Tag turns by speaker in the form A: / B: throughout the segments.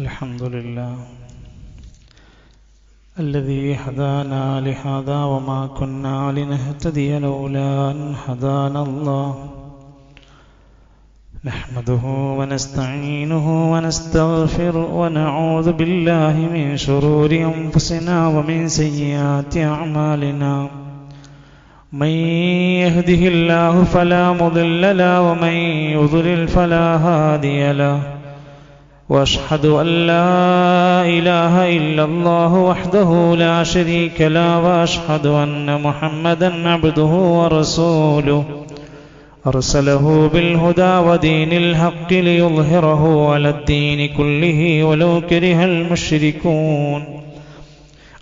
A: الحمد لله الذي هدانا لهذا وما كنا لنهتدي لولا أن هدانا الله نحمده ونستعينه ونستغفره ونعوذ بالله من شرور أنفسنا ومن سيئات أعمالنا من يهده الله فلا مضل له ومن يضلل فلا هادي له وأشهد أن لا إله إلا الله وحده لا شريك له وأشهد أن محمدا عبده ورسوله أرسله بالهدى ودين الحق ليظهره على الدين كله ولو كره المشركون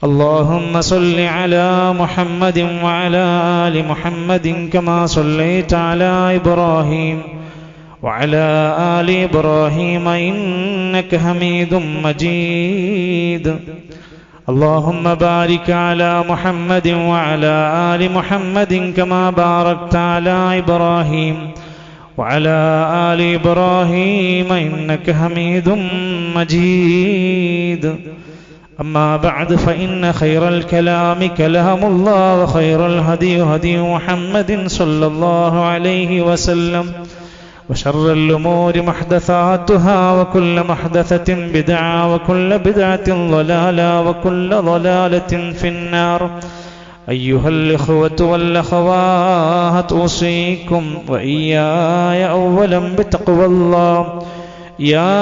A: اللهم صل على محمد وعلى آل محمد كما صليت على إبراهيم وعلى آل إبراهيم إنك حميد مجيد اللهم بارك على محمد وعلى آل محمد كما باركت على إبراهيم وعلى آل إبراهيم إنك حميد مجيد أما بعد فإن خير الكلام كلام الله وخير الهدي هدي محمد صلى الله عليه وسلم وشر الأمور محدثاتها وكل محدثة بدعة وكل بدعة ضلالة وكل ضلالة في النار أيها الإخوة والأخوات أوصيكم وإياي أولا بتقوى الله يا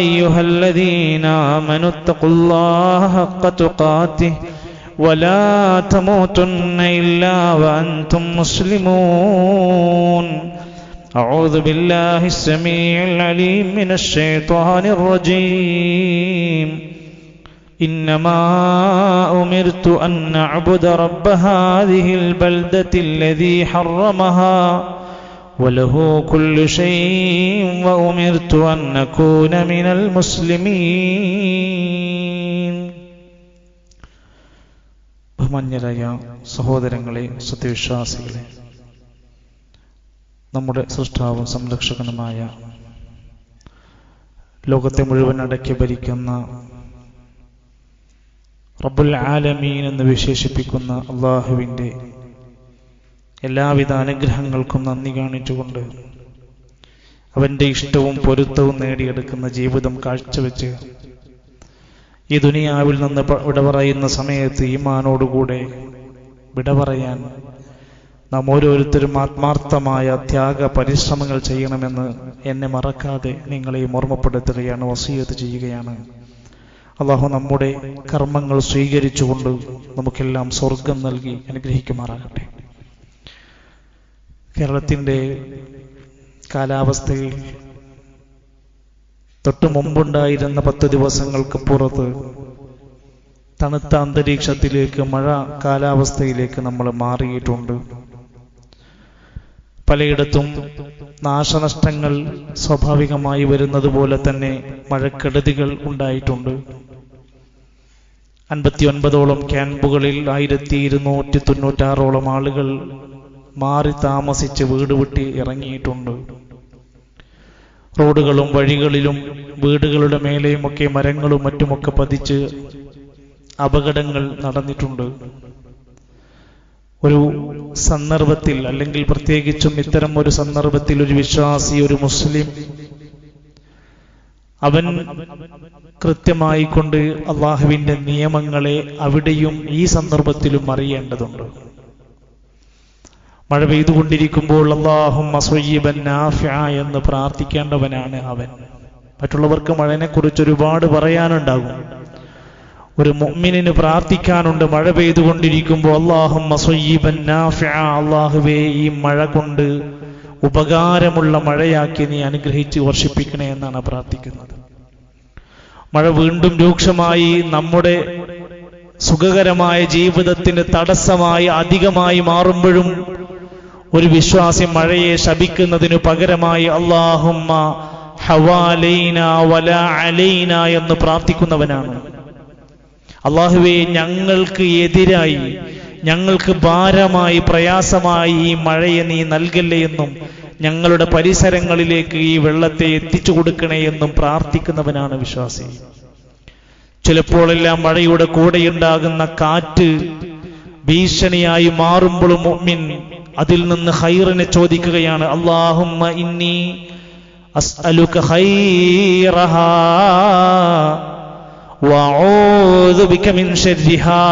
A: أيها الذين آمنوا اتقوا الله حق تقاته ولا تموتن إلا وأنتم مسلمون أعوذ بالله السميع العليم من الشيطان الرجيم إنما أمرت أن أعبد رب هذه البلدة الذي حرمها وله كل شيء وأمرت أن أكون من المسلمين ബഹുമാന്യരായ സഹോദരങ്ങളെ, സത്യവിശ്വാസികളെ, നമ്മുടെ സൃഷ്ടാവും സംരക്ഷകനുമായ ലോകത്തെ മുഴുവൻ അടക്കി ഭരിക്കുന്ന റബ്ബുൽ ആലമീൻ എന്ന് വിശേഷിപ്പിക്കുന്ന അള്ളാഹുവിൻ്റെ എല്ലാവിധ അനുഗ്രഹങ്ങൾക്കും നന്ദി കാണിച്ചുകൊണ്ട് അവൻ്റെ ഇഷ്ടവും പൊരുത്തവും നേടിയെടുക്കുന്ന ജീവിതം കാഴ്ചവെച്ച് ഈ ദുനിയാവിൽ നിന്ന് വിട പറയുന്ന സമയത്ത് ഈമാനോടുകൂടെ വിട പറയാൻ നാം ഓരോരുത്തരും ആത്മാർത്ഥമായ ത്യാഗ പരിശ്രമങ്ങൾ ചെയ്യണമെന്ന് എന്നെ മറക്കാതെ നിങ്ങളെയും ഓർമ്മപ്പെടുത്തുകയാണ്, വസിയത്ത് ചെയ്യുകയാണ്. അള്ളാഹു നമ്മുടെ കർമ്മങ്ങൾ സ്വീകരിച്ചുകൊണ്ട് നമുക്കെല്ലാം സ്വർഗം നൽകി അനുഗ്രഹിക്കുമാറാകട്ടെ. കേരളത്തിൻ്റെ കാലാവസ്ഥയിൽ തൊട്ടു മുമ്പുണ്ടായിരുന്ന 10 ദിവസങ്ങൾക്ക് പുറത്ത് തണുത്ത അന്തരീക്ഷത്തിലേക്ക്, മഴ കാലാവസ്ഥയിലേക്ക് നമ്മൾ മാറിയിട്ടുണ്ട്. പലയിടത്തും നാശനഷ്ടങ്ങൾ സ്വാഭാവികമായി വരുന്നത് പോലെ തന്നെ മഴക്കെടുതികൾ ഉണ്ടായിട്ടുണ്ട്. 59ഓളം ക്യാമ്പുകളിൽ 1296ഓളം ആളുകൾ മാറി താമസിച്ച് വീട് വിട്ട് ഇറങ്ങിയിട്ടുണ്ട്. റോഡുകളും വഴികളിലും വീടുകളുടെ മേലെയുമൊക്കെ മരങ്ങളും മറ്റുമൊക്കെ പതിച്ച് അപകടങ്ങൾ നടന്നിട്ടുണ്ട്. ഒരു സന്ദർഭത്തിൽ, അല്ലെങ്കിൽ പ്രത്യേകിച്ചും ഇത്തരം ഒരു സന്ദർഭത്തിൽ, ഒരു വിശ്വാസി, ഒരു മുസ്ലിം, അവൻ കൃത്യമായി കൊണ്ട് അള്ളാഹുവിൻ്റെ നിയമങ്ങളെ അവിടെയും ഈ സന്ദർഭത്തിലും അറിയേണ്ടതുണ്ട്. മഴ പെയ്തുകൊണ്ടിരിക്കുമ്പോൾ അല്ലാഹുമ്മ സ്വയ്യിബൻ നാഫിഅ എന്ന് പ്രാർത്ഥിക്കേണ്ടവനാണ് അവൻ. മറ്റുള്ളവർക്ക് മഴയെക്കുറിച്ച് ഒരുപാട് പറയാനുണ്ടാകും. ഒരു മുഅ്മിനിന് പ്രാർത്ഥിക്കാനുണ്ട്. മഴ പെയ്തുകൊണ്ടിരിക്കുമ്പോൾ അല്ലാഹുമ്മ സ്വയ്യിബൻ നാഫിഅ, അല്ലാഹുവേ ഈ മഴ കൊണ്ട് ഉപകാരമുള്ള മഴയാക്കി നീ അനുഗ്രഹിച്ച് വർഷിപ്പിക്കണേ എന്നാണ് പ്രാർത്ഥിക്കുന്നത്. മഴ വീണ്ടും രൂക്ഷമായി നമ്മുടെ സുഖകരമായ ജീവിതത്തിന് തടസ്സമായി അധികമായി മാറുമ്പോഴും ഒരു വിശ്വാസി മഴയെ ശപിക്കുന്നതിനു പകരമായി അല്ലാഹുമ്മ ഹവാലൈന വലാ അലൈന എന്ന് പ്രാർത്ഥിക്കുന്നവനാണ്. അല്ലാഹുവേ ഞങ്ങൾക്ക് എതിരായി, ഞങ്ങൾക്ക് ഭാരമായി, പ്രയാസമായി ഈ മഴയെ നീ നൽകല്ലേ എന്നും ഞങ്ങളുടെ പരിസരങ്ങളിലേക്ക് ഈ വെള്ളത്തെ എത്തിച്ചു കൊടുക്കണേ എന്നും പ്രാർത്ഥിക്കുന്നവനാണ് വിശ്വാസി. ചിലപ്പോഴെല്ലാം മഴയുടെ കൂടെയുണ്ടാകുന്ന കാറ്റ് ഭീഷണിയായി മാറുമ്പോഴും മുഅ്മിൻ അതിൽ നിന്ന് ഖൈറിനെ ചോദിക്കുകയാണ്. അല്ലാഹുമ്മ ഇന്നി അസ്അലുക ഖൈറഹാ വഅഊദു ബിക മിൻ ശർരിഹാ.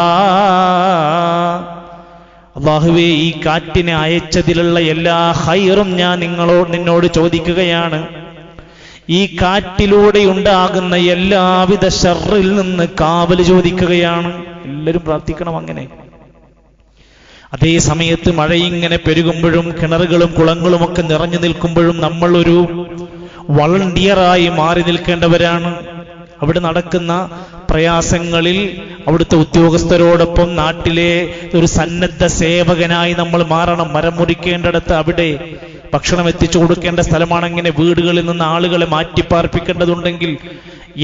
A: അല്ലാഹുവേ, ഈ കാറ്റിനെ അയച്ചതിലുള്ള എല്ലാ ഖൈറും ഞാൻ നിന്നോട് ചോദിക്കുകയാണ്. ഈ കാറ്റിലൂടെ ഉണ്ടാകുന്ന എല്ലാവിധ ശർറിൽ നിന്ന് കാവൽ ചോദിക്കുകയാണ്. എല്ലാവരും പ്രാർത്ഥിക്കണം അങ്ങനെ. അതേ സമയത്ത് മഴയിങ്ങനെ പെരുകുമ്പോഴും കിണറുകളും കുളങ്ങളും ഒക്കെ നിറഞ്ഞു നിൽക്കുമ്പോഴും നമ്മൾ ഒരു വളണ്ടിയറായി മാറി നിൽക്കേണ്ടവരാണ്. അവിടെ നടക്കുന്ന പ്രയാസങ്ങളിൽ അവിടുത്തെ ഉദ്യോഗസ്ഥരോടൊപ്പം നാട്ടിലെ ഒരു സന്നദ്ധ സേവകനായി നമ്മൾ മാറണം. മരം മുറിക്കേണ്ടിടത്ത് അവിടെ ഭക്ഷണം എത്തിച്ചു കൊടുക്കേണ്ട സ്ഥലമാണെങ്ങനെ വീടുകളിൽ നിന്ന് ആളുകളെ മാറ്റിപ്പാർപ്പിക്കേണ്ടതുണ്ടെങ്കിൽ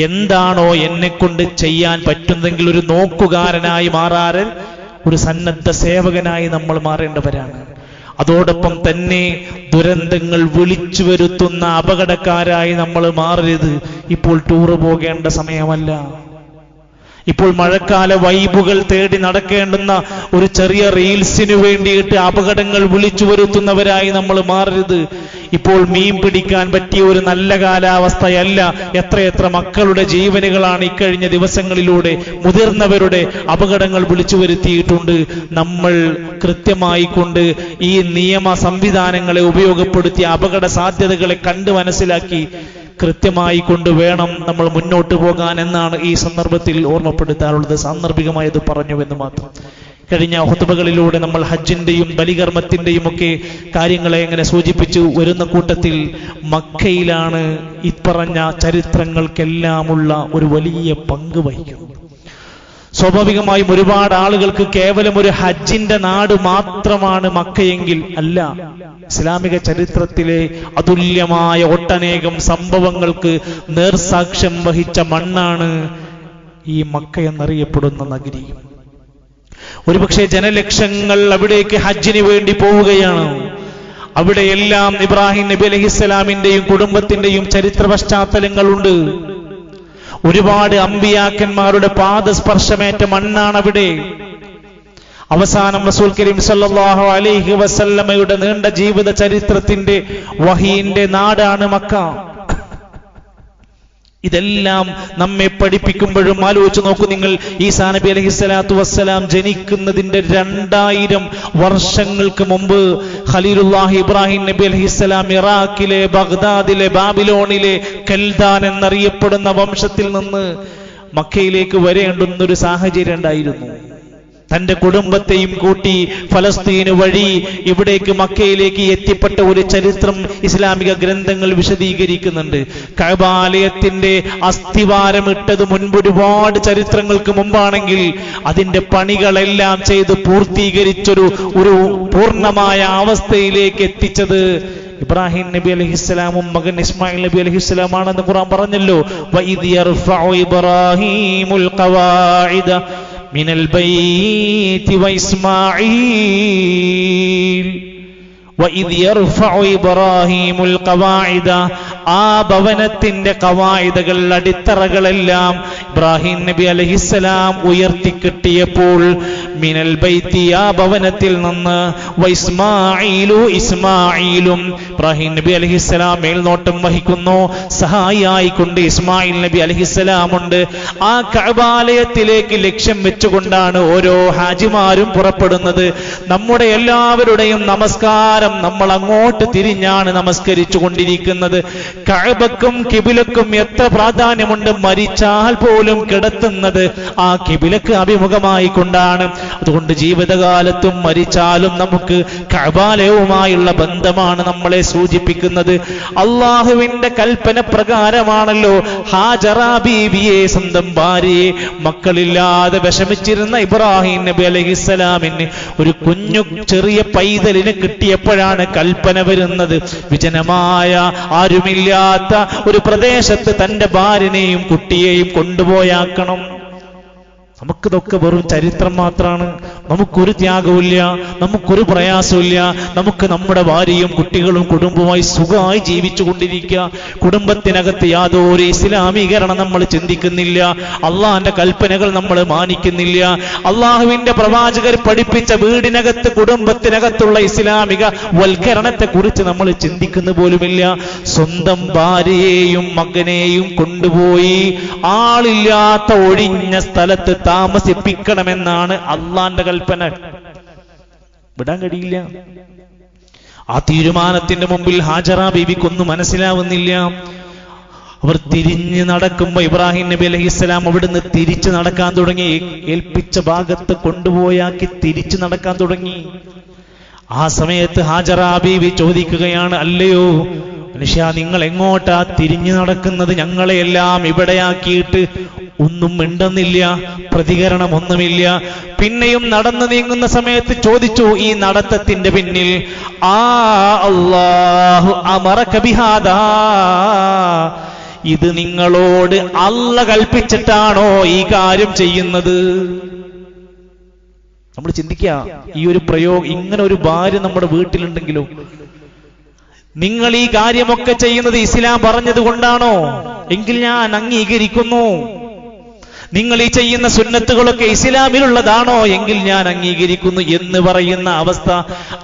A: എന്താണോ എന്നെ കൊണ്ട് ചെയ്യാൻ പറ്റുന്നതെങ്കിൽ ഒരു നോക്കുകാരനായി മാറാൻ ഒരു സന്നദ്ധ സേവകനായി നമ്മൾ മാറേണ്ടവരാണ്. അതോടൊപ്പം തന്നെ ദുരന്തങ്ങൾ വിളിച്ചു വരുത്തുന്ന അപകടക്കാരായി നമ്മൾ മാറരുത്. ഇപ്പോൾ ടൂറ് പോകേണ്ട സമയമല്ല. ഇപ്പോൾ മഴക്കാല വൈബുകൾ തേടി നടക്കേണ്ടുന്ന ഒരു ചെറിയ റീൽസിനു വേണ്ടിയിട്ട് അപകടങ്ങൾ വിളിച്ചു വരുത്തുന്നവരായി നമ്മൾ മാറരുത്. ഇപ്പോൾ മീൻ പിടിക്കാൻ പറ്റിയ ഒരു നല്ല കാലാവസ്ഥയല്ല. എത്രയെത്ര മക്കളുടെ ജീവനുകളാണ് ഇക്കഴിഞ്ഞ ദിവസങ്ങളിലൂടെ മുതിർന്നവരുടെ അപകടങ്ങൾ വിളിച്ചു വരുത്തിയിട്ടുണ്ട്. നമ്മൾ കൃത്യമായി കൊണ്ട് ഈ നിയമ സംവിധാനങ്ങളെ ഉപയോഗപ്പെടുത്തി അപകട സാധ്യതകളെ കണ്ട് മനസ്സിലാക്കി കൃത്യമായി കൊണ്ടുവേണം നമ്മൾ മുന്നോട്ട് പോകാൻ എന്നാണ് ഈ സന്ദർഭത്തിൽ ഓർമ്മപ്പെടുത്താനുള്ളത്. സാന്ദർഭികമായത് പറഞ്ഞുവെന്ന് മാത്രം. കഴിഞ്ഞ ഖുതുബകളിലൂടെ നമ്മൾ ഹജ്ജിന്റെയും ബലികർമ്മത്തിന്റെയും ഒക്കെ കാര്യങ്ങളെ എങ്ങനെ സൂചിപ്പിച്ചു വരുന്ന കൂട്ടത്തിൽ മക്കയിലാണ് ഇപ്പറഞ്ഞ ചരിത്രങ്ങൾക്കെല്ലാമുള്ള ഒരു വലിയ പങ്ക് വഹിക്കുന്നത്. സ്വാഭാവികമായും ഒരുപാട് ആളുകൾക്ക് കേവലം ഒരു ഹജ്ജിന്റെ നാട് മാത്രമാണ് മക്കയെങ്കിൽ അല്ല. ഇസ്ലാമിക ചരിത്രത്തിലെ അതുല്യമായ ഒട്ടനേകം സംഭവങ്ങൾക്ക് നേർസാക്ഷ്യം വഹിച്ച മണ്ണാണ് ഈ മക്ക എന്നറിയപ്പെടുന്ന നഗരി. ഒരുപക്ഷെ ജനലക്ഷങ്ങൾ അവിടേക്ക് ഹജ്ജിന് വേണ്ടി പോവുകയാണ്. അവിടെയെല്ലാം ഇബ്രാഹിം നബി അലൈഹിസ്സലാമിന്റെയും കുടുംബത്തിന്റെയും ചരിത്ര പശ്ചാത്തലങ്ങളുണ്ട്. ഒരുപാട് അമ്പിയാക്കന്മാരുടെ പാദസ്പർശമേറ്റ മണ്ണാണ് അവിടെ. അവസാനം റസൂൽ കരീം സല്ലല്ലാഹു അലൈഹി വസല്ലമയുടെ നീണ്ട ജീവിത ചരിത്രത്തിന്റെ വഹീന്റെ നാടാണ് മക്ക. ഇതെല്ലാം നമ്മെ പഠിപ്പിക്കുമ്പോഴും ആലോചിച്ച് നോക്കൂ നിങ്ങൾ. ഈസാ നബി അലൈഹിസ്സലാത്തു വസ്സലാം ജനിക്കുന്നതിന്റെ 2000 വർഷങ്ങൾക്ക് മുമ്പ് ഖലീലുല്ലാഹി ഇബ്രാഹിം നബി അലൈഹിസ്സലാം ഇറാഖിലെ ബഗ്ദാദിലെ ബാബിലോണിലെ കൽദാൻ എന്നറിയപ്പെടുന്ന വംശത്തിൽ നിന്ന് മക്കയിലേക്ക് വരേണ്ടുന്നൊരു സാഹചര്യം ഉണ്ടായിരുന്നു. തന്റെ കുടുംബത്തെയും കൂട്ടി ഫലസ്തീന് വഴി ഇവിടേക്ക് മക്കയിലേക്ക് എത്തിപ്പെട്ട ഒരു ചരിത്രം ഇസ്ലാമിക ഗ്രന്ഥങ്ങൾ വിശദീകരിക്കുന്നുണ്ട്. കഅബാലയത്തിന്റെ അസ്ഥിവാരമിട്ടത് മുൻപ് ഒരുപാട് ചരിത്രങ്ങൾക്ക് മുമ്പാണെങ്കിൽ അതിന്റെ പണികളെല്ലാം ചെയ്ത് പൂർത്തീകരിച്ചൊരു പൂർണ്ണമായ അവസ്ഥയിലേക്ക് എത്തിച്ചത് ഇബ്രാഹിം നബി അലൈഹിസ്സലാമും മകൻ ഇസ്മായിൽ നബി അലൈഹിസ്സലാമാണെന്ന് ഖുർആൻ പറഞ്ഞല്ലോ. വഇദ് യർഫഉ ഇബ്രാഹീമുൽ ഖവാഇദ മിനൽ ബൈതി വഇസ്മാഈൽ വഇദ് യർഫഉ ഇബ്രാഹീമുൽ ഖവാഇദ. ആ ഭവനത്തിന്റെ ഖവായിദകൾ അടിത്തറകളെല്ലാം ഇബ്രാഹിം നബി അലൈഹിസ്സലാം ഉയർത്തിക്കിട്ടിയപ്പോൾ മിനൽ ബൈത്തി ആ ഭവനത്തിൽ നിന്ന് വഇസ്മാഈലു ഇസ്മാഈലും ഇബ്രാഹിം നബി അലൈഹിസ്സലാം മേൽനോട്ടം വഹിക്കുന്നു. സഹായിയായിക്കൊണ്ട് ഇസ്മായിൽ നബി അലൈഹിസ്സലാമുണ്ട്. ആ കഅബാലയത്തിലേക്ക് ലക്ഷ്യം വെച്ചുകൊണ്ടാണ് ഓരോ ഹാജിമാരും പുറപ്പെടുന്നത്. നമ്മുടെ എല്ലാവരുടെയും നമസ്കാരം നമ്മൾ അങ്ങോട്ട് തിരിഞ്ഞാണ് നമസ്കരിച്ചു കൊണ്ടിരിക്കുന്നത്. കഅബക്കും കിബിലക്കും എത്ര പ്രാധാന്യമുണ്ട്. മരിച്ചാൽ പോലും കിടത്തുന്നത് ആ കിബിലക്ക് അഭിമുഖമായി കൊണ്ടാണ്. അതുകൊണ്ട് ജീവിതകാലത്തും മരിച്ചാലും നമുക്ക് കഅബാലയവുമായുള്ള ബന്ധമാണ് നമ്മളെ സൂചിപ്പിക്കുന്നത്. അള്ളാഹുവിന്റെ കൽപ്പന പ്രകാരമാണല്ലോ ഹാജറ ബീവിയെ, സ്വന്തം ഭാര്യയെ, മക്കളില്ലാതെ വിഷമിച്ചിരുന്ന ഇബ്രാഹിം നബി അലൈഹിസ്സലാമിന് ഒരു കുഞ്ഞു ചെറിയ പൈതലിന് കിട്ടിയപ്പോഴാണ് കൽപ്പന വരുന്നത്. വിജനമായ ആരുമില്ലാത്ത ഒരു പ്രദേശത്ത് തന്റെ ഭാര്യനെയും കുട്ടിയെയും കൊണ്ടുപോയാക്കണം. നമുക്കിതൊക്കെ വെറും ചരിത്രം മാത്രമാണ്. നമുക്കൊരു ത്യാഗമില്ല, നമുക്കൊരു പ്രയാസമില്ല. നമുക്ക് നമ്മുടെ ഭാര്യയും കുട്ടികളും കുടുംബവുമായി സുഖമായി ജീവിച്ചു കൊണ്ടിരിക്കുക. കുടുംബത്തിനകത്ത് യാതൊരു ഇസ്ലാമീകരണം നമ്മൾ ചിന്തിക്കുന്നില്ല. അള്ളാഹിന്റെ കൽപ്പനകൾ നമ്മൾ മാനിക്കുന്നില്ല. അള്ളാഹുവിന്റെ പ്രവാചകർ പഠിപ്പിച്ച വീടിനകത്ത് കുടുംബത്തിനകത്തുള്ള ഇസ്ലാമിക വൽക്കരണത്തെ കുറിച്ച് നമ്മൾ ചിന്തിക്കുന്ന പോലുമില്ല. സ്വന്തം ഭാര്യയെയും മകനെയും കൊണ്ടുപോയി ആളില്ലാത്ത ഒഴിഞ്ഞ സ്ഥലത്ത് താമസിപ്പിക്കണമെന്നാണ് അള്ളാന്റെ കൽപ്പന. വിടാൻ കഴിയില്ല. ആ തീരുമാനത്തിന്റെ മുമ്പിൽ ഹാജറ ബീവിക്കൊന്നും മനസ്സിലാവുന്നില്ല. അവർ തിരിഞ്ഞു നടക്കുമ്പോ ഇബ്രാഹിം നബി അലൈഹിസ്സലാം അവിടുന്ന് തിരിച്ചു നടക്കാൻ തുടങ്ങി. ഏൽപ്പിച്ച ഭാഗത്ത് കൊണ്ടുപോയാക്കി തിരിച്ചു നടക്കാൻ തുടങ്ങി. ആ സമയത്ത് ഹാജറ ബീവി ചോദിക്കുകയാണ്, അല്ലയോ മനുഷ്യ, നിങ്ങൾ എങ്ങോട്ടാ തിരിഞ്ഞു നടക്കുന്നത്? ഞങ്ങളെയെല്ലാം ഇവിടെയാക്കിയിട്ട് ഒന്നും മിണ്ടുന്നില്ല, പ്രതികരണമൊന്നുമില്ല. പിന്നെയും നടന്നു നീങ്ങുന്ന സമയത്ത് ചോദിച്ചു, ഈ നടത്തത്തിന്റെ പിന്നിൽ അല്ലാഹു അമറക ബിഹാദാ, ഇത് നിങ്ങളോട് അല്ല കൽപ്പിച്ചിട്ടാണോ ഈ കാര്യം ചെയ്യുന്നത്? നമ്മൾ ചിന്തിക്കുക, ഈ ഒരു പ്രയോഗം, ഇങ്ങനെ ഒരു ഭാര്യ നമ്മുടെ വീട്ടിലുണ്ടെങ്കിലോ, നിങ്ങൾ ഈ കാര്യമൊക്കെ ചെയ്യുന്നത് ഇസ്ലാം പറഞ്ഞത് കൊണ്ടാണോ? എങ്കിൽ ഞാൻ അംഗീകരിക്കുന്നു. നിങ്ങൾ ഈ ചെയ്യുന്ന സുന്നത്തുകളൊക്കെ ഇസ്ലാമിലുള്ളതാണോ? എങ്കിൽ ഞാൻ അംഗീകരിക്കുന്നു എന്ന് പറയുന്ന അവസ്ഥ.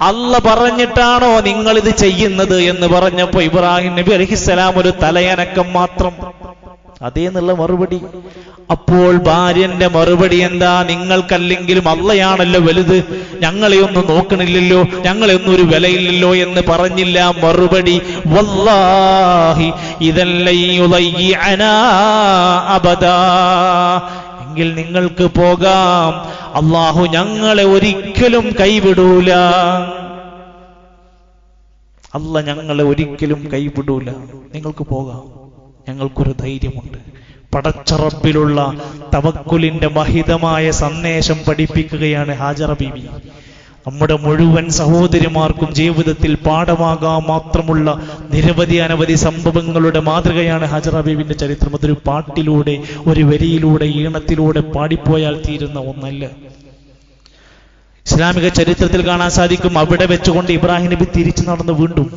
A: അല്ല പറഞ്ഞിട്ടാണോ നിങ്ങൾ ഇത് ചെയ്യുന്നത് എന്ന് പറഞ്ഞപ്പോ ഇബ്രാഹിം നബി അലൈഹിസ്സലാം ഒരു തലയനക്കം മാത്രം. അതേന്നുള്ള മറുപടി. അപ്പോൾ ഭാര്യന്റെ മറുപടി എന്താ? നിങ്ങൾക്കല്ലെങ്കിലും അള്ളയാണല്ലോ വലുത്, ഞങ്ങളെയൊന്നും നോക്കണില്ലല്ലോ, ഞങ്ങളെയൊന്നും ഒരു വിലയില്ലല്ലോ എന്ന് പറഞ്ഞില്ല. മറുപടി, വല്ലാഹി ഇദല്ലയുളയ്യിഅനാ അബദാ, എങ്കിൽ നിങ്ങൾക്ക് പോകാം, അല്ലാഹു ഞങ്ങളെ ഒരിക്കലും കൈവിടൂല. അല്ല ഞങ്ങളെ ഒരിക്കലും കൈവിടൂല, നിങ്ങൾക്ക് പോകാം, ഞങ്ങൾക്കൊരു ധൈര്യമുണ്ട്. പടച്ച റബ്ബിലുള്ള തവക്കുലിന്റെ മഹിതമായ സന്ദേശം പഠിപ്പിക്കുകയാണ് ഹാജറ ബീവി. നമ്മുടെ മുഴുവൻ സഹോദരിമാർക്കും ജീവിതത്തിൽ പാഠമാകാൻ മാത്രമുള്ള നിരവധി അനവധി സംഭവങ്ങളുടെ മാതൃകയാണ് ഹാജറ ബീവിന്റെ ചരിത്രം. അതൊരു പാട്ടിലൂടെ, ഒരു വരിയിലൂടെ, ഈണത്തിലൂടെ പാടിപ്പോയാൽ തീരുന്ന ഒന്നല്ല. ഇസ്ലാമിക ചരിത്രത്തിൽ കാണാൻ സാധിക്കും, അവിടെ വെച്ചുകൊണ്ട് ഇബ്രാഹിം നബി തിരിച്ചു നടന്ന് വീണ്ടും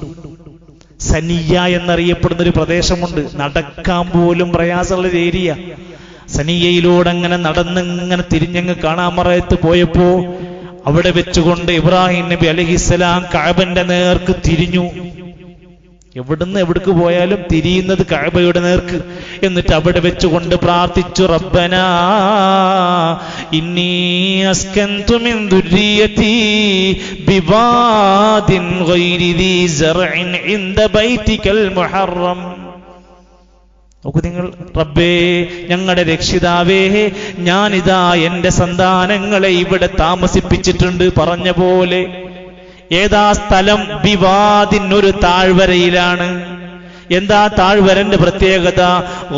A: സനിയ എന്നറിയപ്പെടുന്ന ഒരു പ്രദേശമുണ്ട്. നടക്കാൻ പോലും പ്രയാസമുള്ള ഏരിയ. സനിയയിലൂടെ അങ്ങനെ നടന്നിങ്ങനെ തിരിഞ്ഞങ്ങ് കാണാമറയത്ത് പോയപ്പോ അവിടെ വെച്ചുകൊണ്ട് ഇബ്രാഹിം നബി അലൈഹിസ്സലാം കഅബന്റെ നേർക്ക് തിരിഞ്ഞു. എവിടുന്ന് എവിടേക്ക് പോയാലും തിരിയുന്നത് കഅബയുടെ നേർക്ക്. എന്നിട്ട് അവിടെ വെച്ചുകൊണ്ട് പ്രാർത്ഥിച്ചു, റബ്ബനാ ഇന്നി അസ്കൻതു മിൻ ദുർരിയതി ബിവാദിൻ ഗൈരി ദീ സർഇൻ ഇൻദ ബൈതികൽ മുഹറം. നോക്കൂ നിങ്ങൾ, റബ്ബേ ഞങ്ങളുടെ രക്ഷിതാവേ, ഞാനിതാ എന്റെ സന്താനങ്ങളെ ഇവിടെ താമസിപ്പിച്ചിട്ടുണ്ട്. പറഞ്ഞ പോലെ ഏതാ സ്ഥലം? ബിവാദിൻ, ഒരു താഴ്വരയിലാണ്. എന്താ താഴ്വരന്റെ പ്രത്യേകത?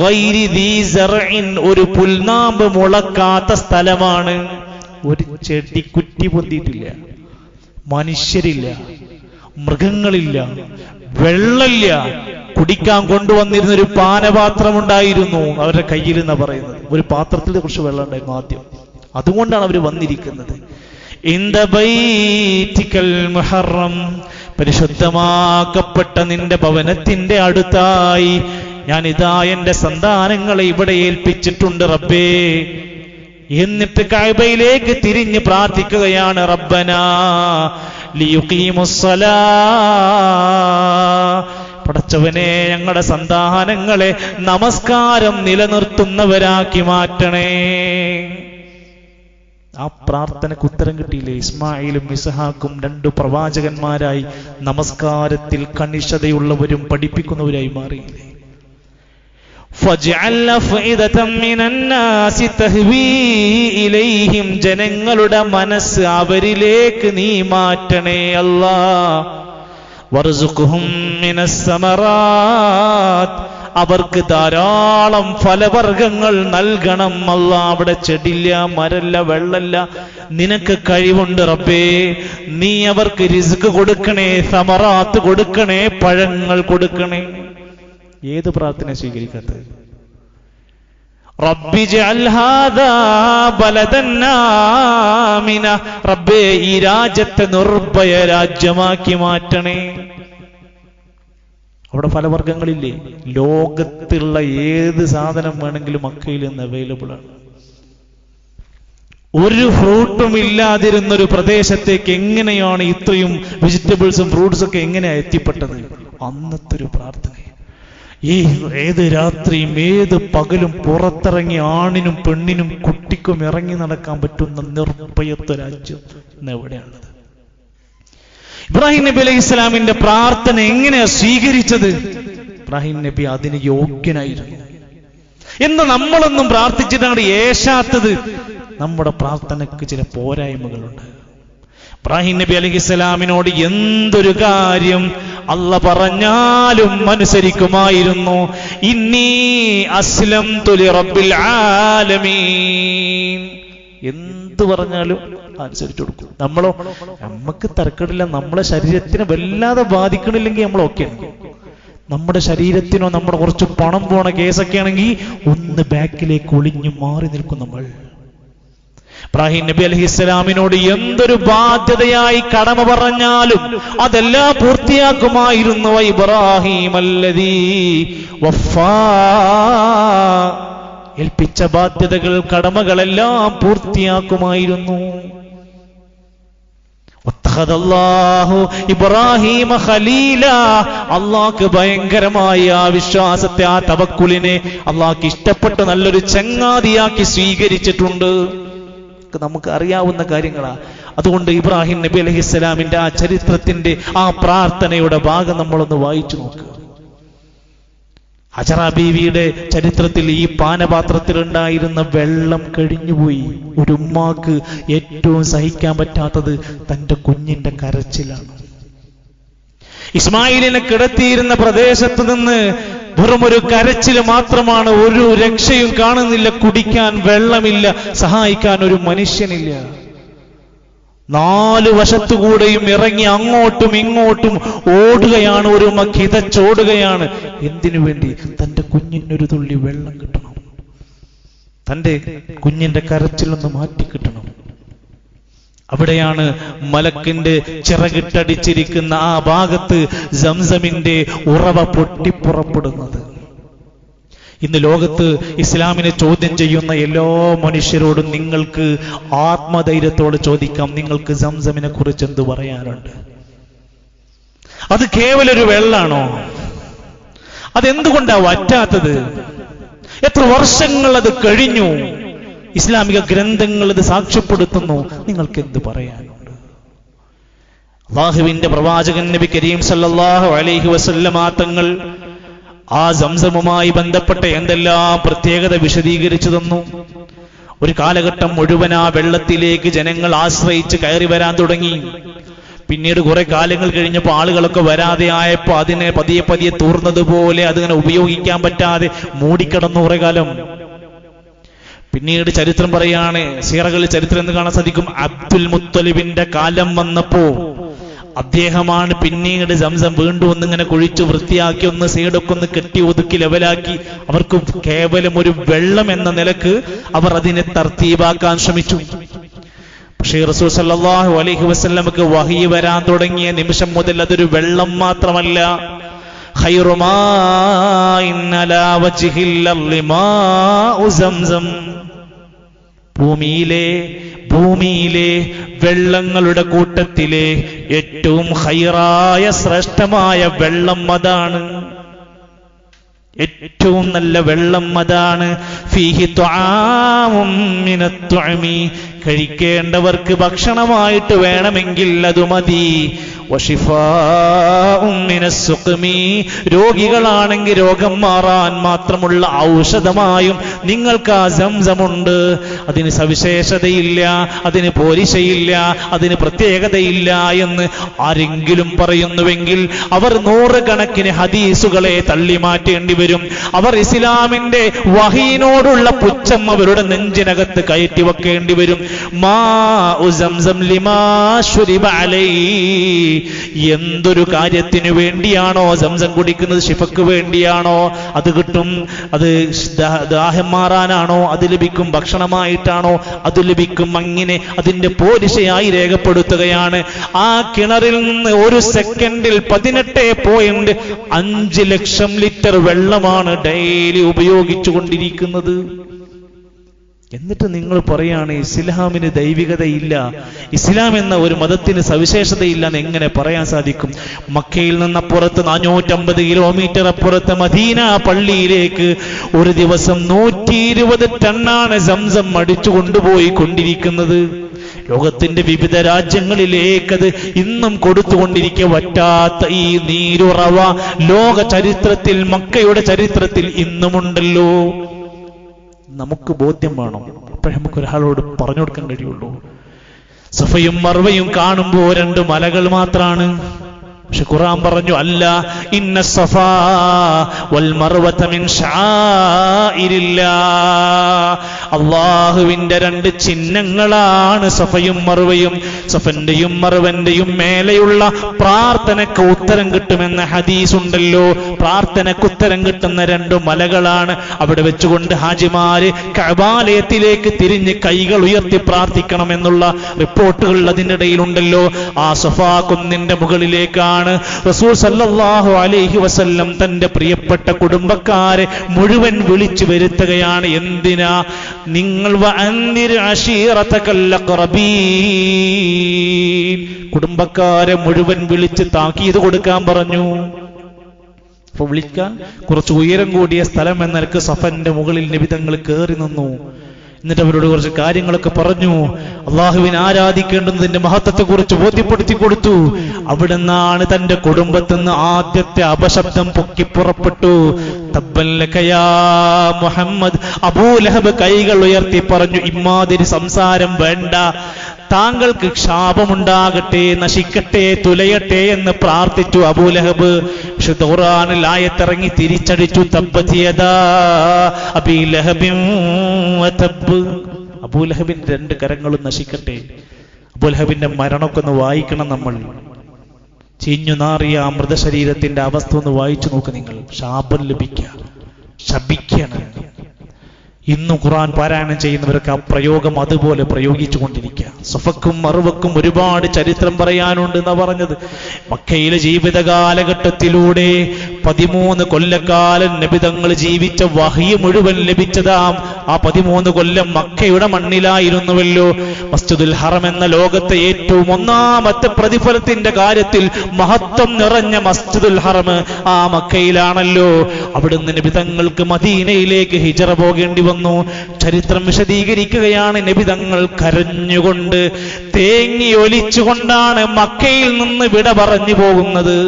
A: ഗൈരി ദീ സർഇൻ, ഒരു പുൽനാമ്പ് മുളക്കാത്ത സ്ഥലമാണ്. ഒരു ചെടി കുറ്റി പൊന്തിയിട്ടില്ല, മനുഷ്യരില്ല, മൃഗങ്ങളില്ല, വെള്ളമില്ല. കുടിക്കാൻ കൊണ്ടുവന്നിരുന്ന ഒരു പാനപാത്രമുണ്ടായിരുന്നു അവരുടെ കയ്യിൽ എന്നാ പറയുന്നത്. ഒരു പാത്രത്തിൽ കുറച്ച് വെള്ളം ഉണ്ടായിരുന്നു ആദ്യം. അതുകൊണ്ടാണ് അവർ വന്നിരിക്കുന്നത്. ഇൻദ ബൈതികൽ മുഹറം, പരിശുദ്ധമാക്കപ്പെട്ട നിന്റെ ഭവനത്തിന്റെ അടുത്തായി ഞാനിതാ എന്റെ സന്താനങ്ങളെ ഇവിടെ ഏൽപ്പിച്ചിട്ടുണ്ട് റബ്ബേ. എന്നിട്ട് കഅബയിലേക്ക് തിരിഞ്ഞ് പ്രാർത്ഥിക്കുകയാണ്, റബ്ബനാ ലിയുഖീമുസ്സലാ, പടച്ചവനെ ഞങ്ങളുടെ സന്താനങ്ങളെ നമസ്കാരം നിലനിർത്തുന്നവരാക്കി മാറ്റണേ. ആ പ്രാർത്ഥനയ്ക്ക് ഉത്തരം കിട്ടിയില്ലേ? ഇസ്മായിലും ഇസ്ഹാക്കും രണ്ടു പ്രവാചകന്മാരായി നമസ്കാരത്തിൽ കണിശതയുള്ളവരും പഠിപ്പിക്കുന്നവരായി മാറിയില്ലേ? ഫജ്അൽ അഫ്ഇദതൻ മിനന്നാസി തഹ്വീ ഇലൈഹിം, ജനങ്ങളുടെ മനസ്സ് അവരിലേക്ക് നീ മാറ്റണേ അല്ലാഹ്. വർസുഖ്ഹും മിനസ് സമറാത്ത്, അവർക്ക് ധാരാളം ഫലവർഗങ്ങൾ നൽകണം അല്ലാഹ്. അവിടെ ചെടില്ല, മരല്ല, വെള്ളല്ല, നിനക്ക് കഴിവുണ്ട് റബ്ബേ. നീ അവർക്ക് റിസ്ക് കൊടുക്കണേ, സമറാത്ത് കൊടുക്കണേ, പഴങ്ങൾ കൊടുക്കണേ. ഏത് പ്രാർത്ഥന സ്വീകരിക്കാത്തത്? റബ്ബി ജഅൽ ഹാദാ ബലദൻ ആമിന, റബ്ബേ ഈ രാജ്യത്തെ നിർഭയ രാജ്യമാക്കി മാറ്റണേ. അവിടെ പല വർഗങ്ങളില്ലേ? ലോകത്തുള്ള ഏത് സാധനം വേണമെങ്കിലും മക്കയിൽ നിന്ന് അവൈലബിൾ ആണ്. ഒരു ഫ്രൂട്ടും ഇല്ലാതിരുന്നൊരു പ്രദേശത്തേക്ക് എങ്ങനെയാണ് ഇത്രയും വെജിറ്റബിൾസും ഫ്രൂട്ട്സും ഒക്കെ എങ്ങനെയാണ് എത്തിപ്പെട്ടത്? അന്നത്തെ ഒരു പ്രാർത്ഥന. ഏത് രാത്രിയും ഏത് പകലും പുറത്തിറങ്ങി ആണിനും പെണ്ണിനും കുട്ടിക്കും ഇറങ്ങി നടക്കാൻ പറ്റുന്ന നിർഭയത്വ രാജ്യം ഇന്ന് എവിടെയാണത്? ഇബ്രാഹിം നബി അലൈഹി ഇസ്ലാമിന്റെ പ്രാർത്ഥന എങ്ങനെയാ സ്വീകരിച്ചത്? ഇബ്രാഹിം നബി അതിന് യോഗ്യനായിരുന്നു. എന്ന് നമ്മളൊന്നും പ്രാർത്ഥിച്ചിട്ടാണ് ഏശാത്തത്. നമ്മുടെ പ്രാർത്ഥനയ്ക്ക് ചില പോരായ്മകളുണ്ട്. ഇബ്രാഹിം നബി അലൈഹിസ്സലാമിനോട് എന്തൊരു കാര്യം അല്ല പറഞ്ഞാലും അനുസരിക്കുമായിരുന്നു. ഇന്നി അസ്ലംതു ലിറബ്ബിൽ ആലമീൻ, എന്ത് പറഞ്ഞാലും അനുസരിച്ചു കൊടുക്കും. നമ്മളോ? നമുക്ക് തരക്കേടില്ല. നമ്മളെ ശരീരത്തിനെ വല്ലാതെ ബാധിക്കണില്ലെങ്കിൽ നമ്മൾ ഓക്കെയാണ്. നമ്മുടെ ശരീരത്തിനോ നമ്മുടെ കുറച്ച് പണം പോണ കേസൊക്കെ ആണെങ്കിൽ ഒന്ന് ബാക്കിലേക്ക് ഒളിഞ്ഞു മാറി നിൽക്കും നമ്മൾ. ഇബ്രാഹിം നബി അലൈഹിസ്സലാമിനോട് എന്തൊരു ബാധ്യതയായി കടമ പറഞ്ഞാലും അതെല്ലാം പൂർത്തിയാക്കുമായിരുന്നു. ഇബ്രാഹിം അല്ലദീ വഫാ, ഏൽപ്പിച്ച ബാധ്യതകൾ കടമകളെല്ലാം പൂർത്തിയാക്കുമായിരുന്നു. ഇബ്രാഹിം ഖലീല, അള്ളാഹ്ക്ക് ഭയങ്കരമായ ആ വിശ്വാസത്തെ, ആ തവക്കുലിനെ അള്ളാഹ്ക്ക് ഇഷ്ടപ്പെട്ട് നല്ലൊരു ചങ്ങാതിയാക്കി സ്വീകരിച്ചിട്ടുണ്ട്. നമുക്ക് അറിയാവുന്ന കാര്യങ്ങളാ. അതുകൊണ്ട് ഇബ്രാഹിം നബി അലൈഹിസ്സലാമിന്റെ ആ ചരിത്രത്തിന്റെ ആ പ്രാർത്ഥനയുടെ ഭാഗം നമ്മളൊന്ന് വായിച്ചു നോക്കുക. ഹജറ ബീവിയുടെ ചരിത്രത്തിൽ ഈ പാനപാത്രത്തിൽ ഉണ്ടായിരുന്ന വെള്ളം കഴിഞ്ഞുപോയി. ഒരു ഉമ്മാക്ക് ഏറ്റവും സഹിക്കാൻ പറ്റാത്തത് തന്റെ കുഞ്ഞിന്റെ കരച്ചിലാണ്. ഇസ്മായിലിനെ കിടത്തിയിരുന്ന പ്രദേശത്ത് നിന്ന് വെറുമൊരു കരച്ചിൽ മാത്രമാണ്. ഒരു രക്ഷയും കാണുന്നില്ല. കുടിക്കാൻ വെള്ളമില്ല, സഹായിക്കാൻ ഒരു മനുഷ്യനില്ല. 4 വശത്തുകൂടെയും ഇറങ്ങി അങ്ങോട്ടും ഇങ്ങോട്ടും ഓടുകയാണ്. ഒരു കിതച്ചോടുകയാണ്. എന്തിനു വേണ്ടി? തന്റെ കുഞ്ഞിനൊരു തുള്ളി വെള്ളം കിട്ടണം, തന്റെ കുഞ്ഞിന്റെ കരച്ചിലൊന്ന് മാറ്റിക്കിട്ടണം. അവിടെയാണ് മലക്കിന്റെ ചിറകിട്ടടിച്ചിരിക്കുന്ന ആ ഭാഗത്ത് സംസമിന്റെ ഉറവ പൊട്ടിപ്പുറപ്പെടുന്നത്. ഇന്ന് ലോകത്ത് ഇസ്ലാമിനെ ചോദ്യം ചെയ്യുന്ന എല്ലാ മനുഷ്യരോടും നിങ്ങൾക്ക് ആത്മധൈര്യത്തോടെ ചോദിക്കാം, നിങ്ങൾക്ക് സംസമിനെ കുറിച്ച് എന്ത് പറയാനുണ്ട്? അത് കേവലൊരു വെള്ളാണോ? അതെന്തുകൊണ്ടാ വറ്റാത്തത്? എത്ര വർഷങ്ങൾ അത് കഴിഞ്ഞു? ഇസ്ലാമിക ഗ്രന്ഥങ്ങൾ ഇത് സാക്ഷ്യപ്പെടുത്തുന്നു. നിങ്ങൾക്ക് എന്ത് പറയാനുണ്ട്? അല്ലാഹുവിന്റെ പ്രവാചകൻ നബി കരീം സല്ലല്ലാഹു അലൈഹി വസല്ലമ തങ്ങൾ ആ സംസമുമായി ബന്ധപ്പെട്ട എന്തെല്ലാം പ്രത്യേകത വിശദീകരിച്ചു തന്നു. ഒരു കാലഘട്ടം മുഴുവൻ ആ വെള്ളത്തിലേക്ക് ജനങ്ങൾ ആശ്രയിച്ച് കയറി വരാൻ തുടങ്ങി. പിന്നീട് കുറെ കാലങ്ങൾ കഴിഞ്ഞപ്പോൾ ആളുകളൊക്കെ വരാതെ ആയപ്പോ അതിനെ പതിയെ പതിയെ തൂർന്നതുപോലെ അതിനെ ഉപയോഗിക്കാൻ പറ്റാതെ മൂടിക്കിടന്നു കുറെ കാലം. പിന്നീട് ചരിത്രം പറയാണ്, സീറകളിൽ ചരിത്രം എന്ന് കാണാൻ സാധിക്കും, അബ്ദുൽ മുത്തലിബിന്റെ കാലം വന്നപ്പോ അദ്ദേഹമാണ് പിന്നീട് സംസം വീണ്ടും ഒന്നിങ്ങനെ കുഴിച്ചു വൃത്തിയാക്കി ഒന്ന് സൈഡൊക്കെ ഒന്ന് കെട്ടി ഒതുക്കി ലെവലാക്കി. അവർക്ക് കേവലം ഒരു വെള്ളം എന്ന നിലക്ക് അവർ അതിനെ തർത്തീബാക്കാൻ ശ്രമിച്ചു. പക്ഷേ റസൂൽ സല്ലല്ലാഹു അലൈഹി വസല്ലമക്ക് വഹി വരാൻ തുടങ്ങിയ നിമിഷം മുതൽ അതൊരു വെള്ളം മാത്രമല്ല, ഖൈറു മാഇൻ അലാ വജ്ഹിൽ അർളി മാഉ സംസം, ഭൂമിയിലെ വെള്ളങ്ങളുടെ കൂട്ടത്തിലെ ഏറ്റവും ഖൈറായ ശ്രേഷ്ഠമായ വെള്ളം അതാണ്. ഏറ്റവും നല്ല വെള്ളം അതാണ്. ഫീഹി തുആമും മിനത് തുഅമി, കഴിക്കേണ്ടവർക്ക് ഭക്ഷണമായിട്ട് വേണമെങ്കിൽ അത് മതി. വശിഫാഉം മിനസ് സുഖ്മി, രോഗികളാണെങ്കിൽ രോഗം മാറാൻ മാത്രമുള്ള ഔഷധമായും നിങ്ങൾക്ക് ആ സംസമുണ്ട്. അതിന് സവിശേഷതയില്ല, അതിന് പോരിശയില്ല, അതിന് പ്രത്യേകതയില്ല എന്ന് ആരെങ്കിലും പറയുന്നുവെങ്കിൽ അവർ 100 കണക്കിന് ഹദീസുകളെ തള്ളി മാറ്റേണ്ടി വരും. അവർ ഇസ്ലാമിന്റെ വഹീനോടുള്ള പുച്ഛം അവരുടെ നെഞ്ചിനകത്ത് കയറ്റി വെക്കേണ്ടി വരും. മാഉ സംസം ലിമാ ശുരിബ അലൈഹി, എന്തൊരു കാര്യത്തിനു വേണ്ടിയാണോ സംസം കുടിക്കുന്നത്, ശിഫക്ക് വേണ്ടിയാണോ അത് കിട്ടും. അത് ദാഹം മാറാനാണോ അത് ലഭിക്കും, ഭക്ഷണമായിട്ടാണോ അത് ലഭിക്കും. അങ്ങനെ അതിന്റെ പോരിശയായി രേഖപ്പെടുത്തുകയാണ്. ആ കിണറിൽ നിന്ന് ഒരു സെക്കൻഡിൽ 18.5 ലക്ഷം ലിറ്റർ വെള്ളമാണ് ഡെയിലി ഉപയോഗിച്ചു കൊണ്ടിരിക്കുന്നത്. എന്നിട്ട് നിങ്ങൾ പറയാണ് ഇസ്ലാമിന് ദൈവികതയില്ല, ഇസ്ലാം എന്ന ഒരു മതത്തിന് സവിശേഷതയില്ല എന്ന് എങ്ങനെ പറയാൻ സാധിക്കും? മക്കയിൽ നിന്നപ്പുറത്ത് 450 കിലോമീറ്റർ അപ്പുറത്ത് മദീന പള്ളിയിലേക്ക് ഒരു ദിവസം 120 ടണ്ണാണ് സംസം അടിച്ചു കൊണ്ടുപോയി കൊണ്ടിരിക്കുന്നത്. ലോകത്തിന്റെ വിവിധ രാജ്യങ്ങളിലേക്കത് ഇന്നും കൊടുത്തുകൊണ്ടിരിക്കെ പറ്റാത്ത ഈ നീരുറവ ലോക ചരിത്രത്തിൽ, മക്കയുടെ ചരിത്രത്തിൽ ഇന്നുമുണ്ടല്ലോ. നമുക്ക് ബോധ്യം വേണം. അപ്പോഴേ നമുക്ക് ഒരാളോട് പറഞ്ഞു കൊടുക്കാൻ കഴിയുള്ളൂ. സഫയും മർവയും കാണുമ്പോ 2 മലകൾ മാത്രാണ്. പക്ഷെ ഖുർആൻ പറഞ്ഞു അല്ല, ഇന്ന സഫാ വൽ മർവത മിൻ ശആഇരില്ലാഹ്, അല്ലാഹുവിന്റെ 2 ചിഹ്നങ്ങളാണ് സഫയും മർവയും. സഫന്റെയും മർവന്റെയും മേലെയുള്ള പ്രാർത്ഥനയ്ക്ക് ഉത്തരം കിട്ടുമെന്ന ഹദീസ് ഉണ്ടല്ലോ. പ്രാർത്ഥനയ്ക്ക് ഉത്തരം കിട്ടുന്ന 2 മലകളാണ്. അവിടെ വെച്ചുകൊണ്ട് ഹാജിമാര് കഅബാലയത്തിലേക്ക് തിരിഞ്ഞ് കൈകൾ ഉയർത്തി പ്രാർത്ഥിക്കണമെന്നുള്ള റിപ്പോർട്ടുകൾ അതിനിടയിലുണ്ടല്ലോ. ആ സഫാ കുന്നിന്റെ മുകളിലേക്കാണ് റസൂൽ സല്ലല്ലാഹു അലൈഹി വസല്ലം തന്റെ പ്രിയപ്പെട്ട കുടുംബക്കാരെ മുഴുവൻ വിളിച്ചു വരുത്തുകയാണ്. എന്തിനാ? നിങ്ങൾ വഅൻദിർ അശീറതകൽ അഖറബീൻ, കുടുംബക്കാരെ മുഴുവൻ വിളിച്ച് താക്കീത് കൊടുക്കാൻ പറഞ്ഞു. അപ്പൊ വിളിക്കാൻ കുറച്ച് ഉയരം കൂടിയ സ്ഥലം എന്ന നിലക്ക് സഫന്റെ മുകളിൽ നബി തങ്ങൾ കയറി നിന്നു. എന്നിട്ട് അവരോട് കുറച്ച് കാര്യങ്ങളൊക്കെ പറഞ്ഞു. അള്ളാഹുവിനെ ആരാധിക്കേണ്ടതിന്റെ മഹത്വത്തെ കുറിച്ച് ബോധ്യപ്പെടുത്തി കൊടുത്തു. അവിടെ നിന്നാണ് തന്റെ കുടുംബത്തിൽ നിന്ന് ആദ്യത്തെ അപശബ്ദം പൊക്കി പുറപ്പെട്ടു. തബ്ബൻ ലക യാ മുഹമ്മദ്. അബൂലഹബ് കൈകൾ ഉയർത്തി പറഞ്ഞു, ഇമ്മാതിരി സംസാരം വേണ്ട, താങ്കൾക്ക് ക്ഷാപമുണ്ടാകട്ടെ, നശിക്കട്ടെ, തുലയട്ടെ എന്ന് പ്രാർത്ഥിച്ചു അബൂലഹബ്. പക്ഷെ ഖുർആനിൽ ആയത്തിറങ്ങി തിരിച്ചടിച്ചു, തബ്ബത് യദാ അബീ ലഹബിൻ വതബ്ബ്. അബൂലഹബിന്റെ 2 കരങ്ങളും നശിക്കട്ടെ. അബൂലഹബിന്റെ മരണമൊക്കെ ഒന്ന് വായിക്കണം നമ്മൾ. ചീഞ്ഞു നാറിയ മൃതശരീരത്തിന്റെ അവസ്ഥ ഒന്ന് വായിച്ചു നോക്ക് നിങ്ങൾ. ശാപം ലഭിക്കുക, ശപിക്കണം. ഇന്നും ഖുർആൻ പാരായണം ചെയ്യുന്നവരൊക്കെ ആ പ്രയോഗം അതുപോലെ പ്രയോഗിച്ചു കൊണ്ടിരിക്കുക. സഫക്കും മറുവക്കും ഒരുപാട് ചരിത്രം പറയാനുണ്ട് എന്നാ പറഞ്ഞത്. മക്കയിലെ ജീവിത കാലഘട്ടത്തിലൂടെ 13 കൊല്ലക്കാലം നബിതങ്ങൾ ജീവിച്ച വഹി മുഴുവൻ ലഭിച്ചതാം ആ 13 കൊല്ലം മക്കയുടെ മണ്ണിലായിരുന്നുവല്ലോ. മസ്ജിദുൽ ഹറം എന്ന ലോകത്തെ ഏറ്റവും ഒന്നാമത്തെ പ്രതിഫലത്തിന്റെ കാര്യത്തിൽ മഹത്വം നിറഞ്ഞ മസ്ജിദുൽ ഹറം ആ മക്കയിലാണല്ലോ. അവിടുന്ന് നബിതങ്ങൾക്ക് മദീനയിലേക്ക് ഹിജറ പോകേണ്ടി വന്നു. ചരിത്രം വിശദീകരിക്കുകയാണ്. നബിതങ്ങൾ കരഞ്ഞുകൊണ്ട് തേങ്ങി ഒലിച്ചുകൊണ്ടാണ് മക്കയിൽ നിന്ന് വിട പറഞ്ഞു പോകുന്നത്.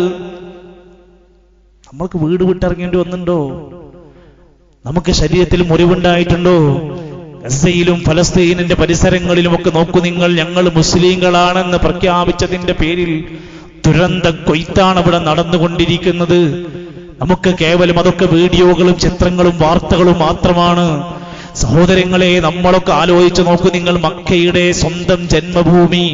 A: നമ്മൾക്ക് വീട് വിട്ടിറങ്ങേണ്ടി വന്നിട്ടുണ്ടോ? നമുക്ക് ശരീരത്തിൽ മുറിവുണ്ടായിട്ടുണ്ടോ? ഗസയിലും ഫലസ്തീനിന്റെ പരിസരങ്ങളിലുമൊക്കെ നോക്കൂ നിങ്ങൾ. ഞങ്ങൾ മുസ്ലിങ്ങളാണെന്ന് പ്രഖ്യാപിച്ചതിന്റെ പേരിൽ ദുരന്ത കൊയ്ത്താണ് ഇവിടെ നടന്നുകൊണ്ടിരിക്കുന്നത്. നമുക്ക് കേവലം അതൊക്കെ വീഡിയോകളും ചിത്രങ്ങളും വാർത്തകളും മാത്രമാണ്. സഹോദരങ്ങളെ, നമ്മളൊക്കെ ആലോചിച്ച് നോക്കൂ നിങ്ങൾ. മക്കയുടെ സ്വന്തം ജന്മഭൂമി,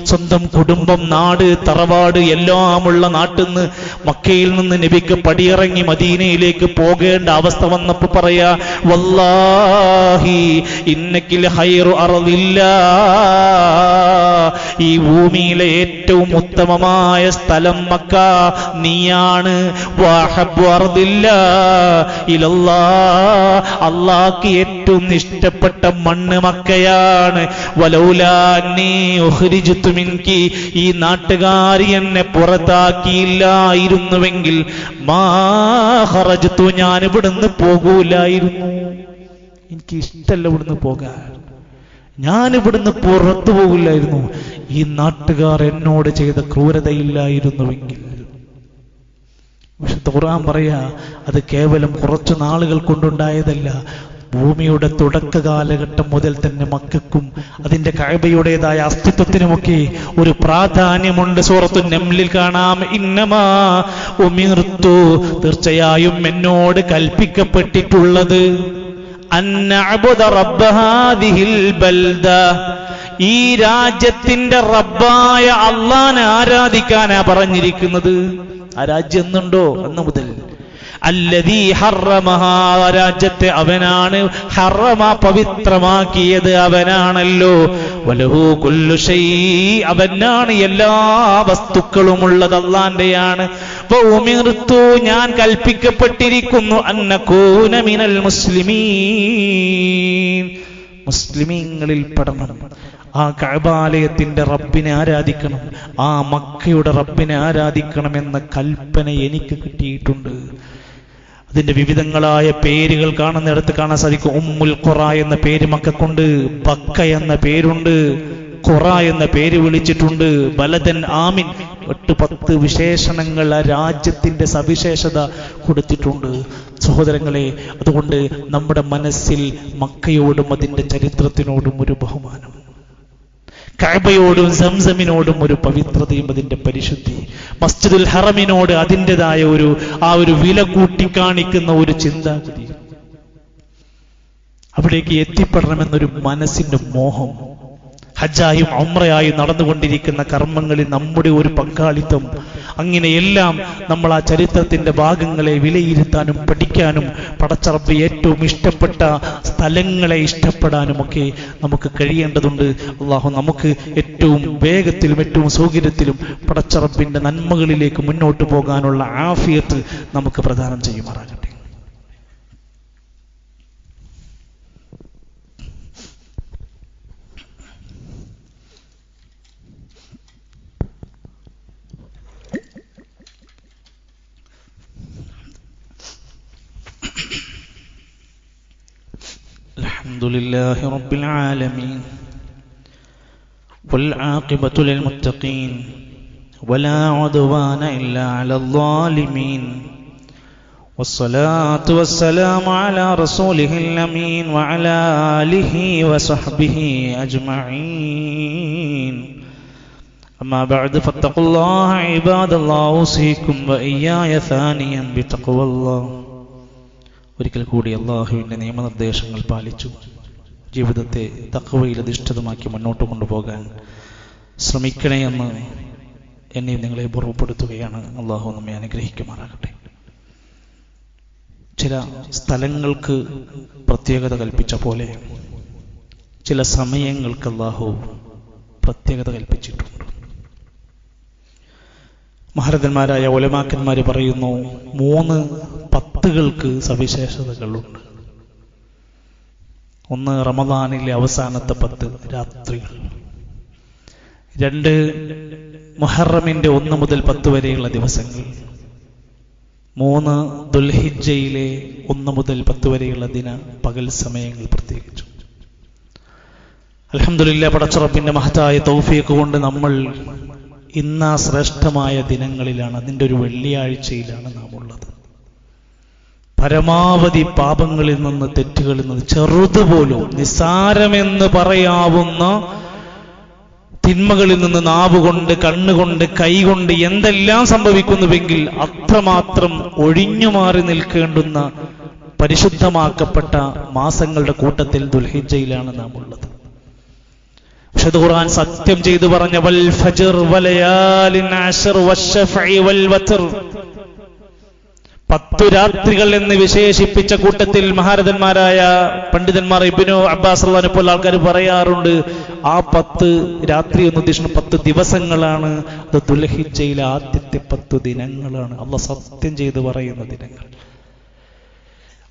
A: സ്വന്തം കുടുംബം, നാട്, തറവാട് എല്ലാമുള്ള നാട്ടിൽ നിന്ന് മക്കയിൽ നിന്ന് നബിക്ക് പടിയിറങ്ങി മദീനയിലേക്ക് പോകേണ്ട അവസ്ഥ വന്നപ്പോ പറയാ, വല്ലാഹി ഇന്നകിൽ ഖൈറു അർദില്ലാ, ഈ ഭൂമിയിലെ ഏറ്റവും ഉത്തമമായ സ്ഥലം മക്ക നീയാണ്. വഹബ്ബു അർദില്ലാ ഇലല്ലാഹ്, അല്ലാഹ്ക്ക് ഏറ്റവും ഇഷ്ടപ്പെട്ട മണ്ണ് മക്കയാണ്. വലൗലാ അന്നീ ഉഖ്രിജ്തു മിൻകി, ഈ നാട്ടുകാരി എന്നെ പുറത്താക്കിയില്ലായിരുന്നുവെങ്കിൽ മാ ഖറജ്തു, ഞാൻ ഇവിടുന്ന് പോകൂലായിരുന്നു. എനിക്ക് ഇഷ്ടമല്ല ഇവിടുന്ന് പോകാൻ, ഞാൻ ഇവിടുന്ന് പുറത്തു പോകില്ലായിരുന്നു. ഈ നാട്ടുകാർ എന്നോട് ചെയ്ത ക്രൂരതയില്ലായിരുന്നുവെങ്കിൽ. വിശുദ്ധ ഖുർആൻ പറയാ, അത് കേവലം കുറച്ചു നാളുകൾ കൊണ്ടുണ്ടായതല്ല. ഭൂമിയുടെ തുടക്ക കാലഘട്ടം മുതൽ തന്നെ മക്കക്കും അതിന്റെ കഅബയുടേതായ അസ്തിത്വത്തിനുമൊക്കെ ഒരു പ്രാധാന്യമുണ്ട്. സൂറത്തു നംലിൽ കാണാം, ഇന്നമാ ഉമിർതു, തീർച്ചയായും എന്നോട് കൽപ്പിക്കപ്പെട്ടിട്ടുള്ളത്, അന്നഅബുദ റബ്ബ ഹാദിഹിൽ ബൽദ, ഈ രാജ്യത്തിന്റെ റബ്ബായ അള്ളാനെ ആരാധിക്കാനാ പറഞ്ഞിരിക്കുന്നത്. ആ രാജ്യം എന്നുണ്ടോ അന്ന് മുതൽ അല്ലദീ ഹറമഹാ, രാജ്യത്തെ അവനാണ് ഹറമ പവിത്രമാക്കിയത് അവനാണല്ലോ. വലഹു കുല്ലു ശൈ, അവനാണ് എല്ലാ വസ്തുക്കളുമുള്ളത് അല്ലാഹുവിന്റെയാണ്. വഉമിർതു, ഞാൻ കൽപ്പിക്കപ്പെട്ടിരിക്കുന്നു അന്നകൂന മിനൽ മുസ്ലിമീൻ, മുസ്ലിമീങ്ങളിൽ പെടണം. ആ കഅബാലയത്തിന്റെ റബ്ബിനെ ആരാധിക്കണം, ആ മക്കയുടെ റബ്ബിനെ ആരാധിക്കണമെന്ന കൽപ്പന എനിക്ക് കിട്ടിയിട്ടുണ്ട്. അതിന്റെ വിവിധങ്ങളായ പേരുകൾ കാണുന്നിടത്ത് കാണാൻ സാധിക്കും. ഉമ്മുൽ ഖുറ എന്ന പേര് മക്കക്കുണ്ട്, ബക്ക എന്ന പേരുണ്ട്, ഖുറ എന്ന പേര് വിളിച്ചിട്ടുണ്ട്, ബലദൻ ആമിൻ, 8-10 വിശേഷണങ്ങൾ ആ രാജ്യത്തിന്റെ സവിശേഷത കൊടുത്തിട്ടുണ്ട്. സഹോദരങ്ങളെ, അതുകൊണ്ട് നമ്മുടെ മനസ്സിൽ മക്കയോടും അതിന്റെ ചരിത്രത്തിനോടും ഒരു ബഹുമാനം, കഅബയോടും സംസമിനോടും ഒരു പവിത്രതയും അതിന്റെ പരിശുദ്ധി, മസ്ജിദുൽ ഹറമിനോട് അതിൻ്റെതായ ആ ഒരു വില കൂട്ടിക്കാണിക്കുന്ന ഒരു ചിന്താഗതി, അവിടേക്ക് എത്തിപ്പെടണമെന്നൊരു മനസ്സിന്റെ മോഹം, ഹജ്ജായും ഉംറയായും നടന്നുകൊണ്ടിരിക്കുന്ന കർമ്മങ്ങളിൽ നമ്മുടെ ഒരു പങ്കാളിത്തം, അങ്ങനെയെല്ലാം നമ്മൾ ആ ചരിത്രത്തിന്റെ ഭാഗങ്ങളെ വിലയിരുത്താനും പഠിക്കാനും പടച്ച റബ്ബ് ഏറ്റവും ഇഷ്ടപ്പെട്ട സ്ഥലങ്ങളെ ഇഷ്ടപ്പെടാനും ഒക്കെ നമുക്ക് കഴിയേണ്ടതുണ്ട്. അല്ലാഹു നമുക്ക് ഏറ്റവും വേഗത്തിലും ഏറ്റവും സൗകര്യത്തിലും പടച്ച റബ്ബിന്റെ നന്മകളിലേക്ക് മുന്നോട്ട് പോകാനുള്ള ആഫിയത്ത് നമുക്ക് പ്രദാനം ചെയ്യുമാറാകട്ടെ. الحمد لله رب العالمين والعاقبة للمتقين ولا عدوان إلا على الظالمين والصلاة والسلام على رسوله الأمين وعلى آله وصحبه أجمعين أما بعد فاتقوا الله عباد الله أوصيكم وإياي ثانيا بتقوى الله. ഒരിക്കൽ കൂടി അള്ളാഹുവിൻ്റെ നിയമനിർദ്ദേശങ്ങൾ പാലിച്ചു ജീവിതത്തെ തഖ്വയിൽ അധിഷ്ഠിതമാക്കി മുന്നോട്ട് കൊണ്ടുപോകാൻ ശ്രമിക്കണേ എന്ന് എന്നെ നിങ്ങളെ ബോധ്യപ്പെടുത്തുകയാണ്. അള്ളാഹു നമ്മെ അനുഗ്രഹിക്കുമാറാകട്ടെ. ചില സ്ഥലങ്ങൾക്ക് പ്രത്യേകത കൽപ്പിച്ച പോലെ ചില സമയങ്ങൾക്ക് അള്ളാഹു പ്രത്യേകത കൽപ്പിച്ചിട്ടുണ്ട്. മഹാരഥന്മാരായ ഉലമാക്കന്മാർ പറയുന്നു, 3 പത്തുകൾക്ക് സവിശേഷതകളുണ്ട്. ഒന്ന് റമദാനിലെ അവസാനത്തെ 10 രാത്രികൾ, 2 മുഹറമിന്റെ 1 മുതൽ 10 വരെയുള്ള ദിവസങ്ങൾ, 3 ദുൽഹിജ്ജയിലെ 1 മുതൽ 10 വരെയുള്ള പകൽ സമയങ്ങൾ പ്രത്യേകിച്ചു. അൽഹംദുലില്ലാഹ്, പടച്ച റബ്ബിന്റെ മഹത്തായ തൗഫീഖ് കൊണ്ട് നമ്മൾ ഇന്ന് ആ ശ്രേഷ്ഠമായ ദിനങ്ങളിലാണ്, അതിൻ്റെ ഒരു വെള്ളിയാഴ്ചയിലാണ് നാം ഉള്ളത്. പരമാവധി പാപങ്ങളിൽ നിന്ന്, തെറ്റുകളിൽ നിന്ന്, ചെറുതുപോലും നിസ്സാരമെന്ന് പറയാവുന്ന തിന്മകളിൽ നിന്ന് നാവുകൊണ്ട്, കണ്ണുകൊണ്ട്, കൈകൊണ്ട് എന്തെല്ലാം സംഭവിക്കുന്നുവെങ്കിൽ അത്രമാത്രം ഒഴിഞ്ഞു മാറി നിൽക്കേണ്ടുന്ന പരിശുദ്ധമാക്കപ്പെട്ട മാസങ്ങളുടെ കൂട്ടത്തിൽ ദുൽഹിജ്ജയിലാണ് നാം ഉള്ളത്. വിശുദ്ധ ഖുർആൻ സത്യം ചെയ്തു പറഞ്ഞ വൽ ഫജ്ർ വലയാലിൻ അശ്ർ വശഫഇ വൽ വത്ർ, 10 രാത്രികൾ എന്ന് വിശേഷിപ്പിച്ച കൂട്ടത്തിൽ മഹാരഥന്മാരായ പണ്ഡിതന്മാർ ഇബ്നു അബ്ബാസ് റളിയല്ലാഹു അൻഹു പോലുള്ള ആൾക്കാർ പറയാറുണ്ട്, ആ 10 രാത്രി എന്ന് ഉദ്ദേശിക്കുന്ന 10 ദിവസങ്ങളാണ്. അത് ദുൽഹിജ്ജയിലെ ആദ്യത്തെ 10 ദിനങ്ങളാണ്. അല്ലാഹ് സത്യം ചെയ്ത് പറയുന്ന ദിനങ്ങൾ.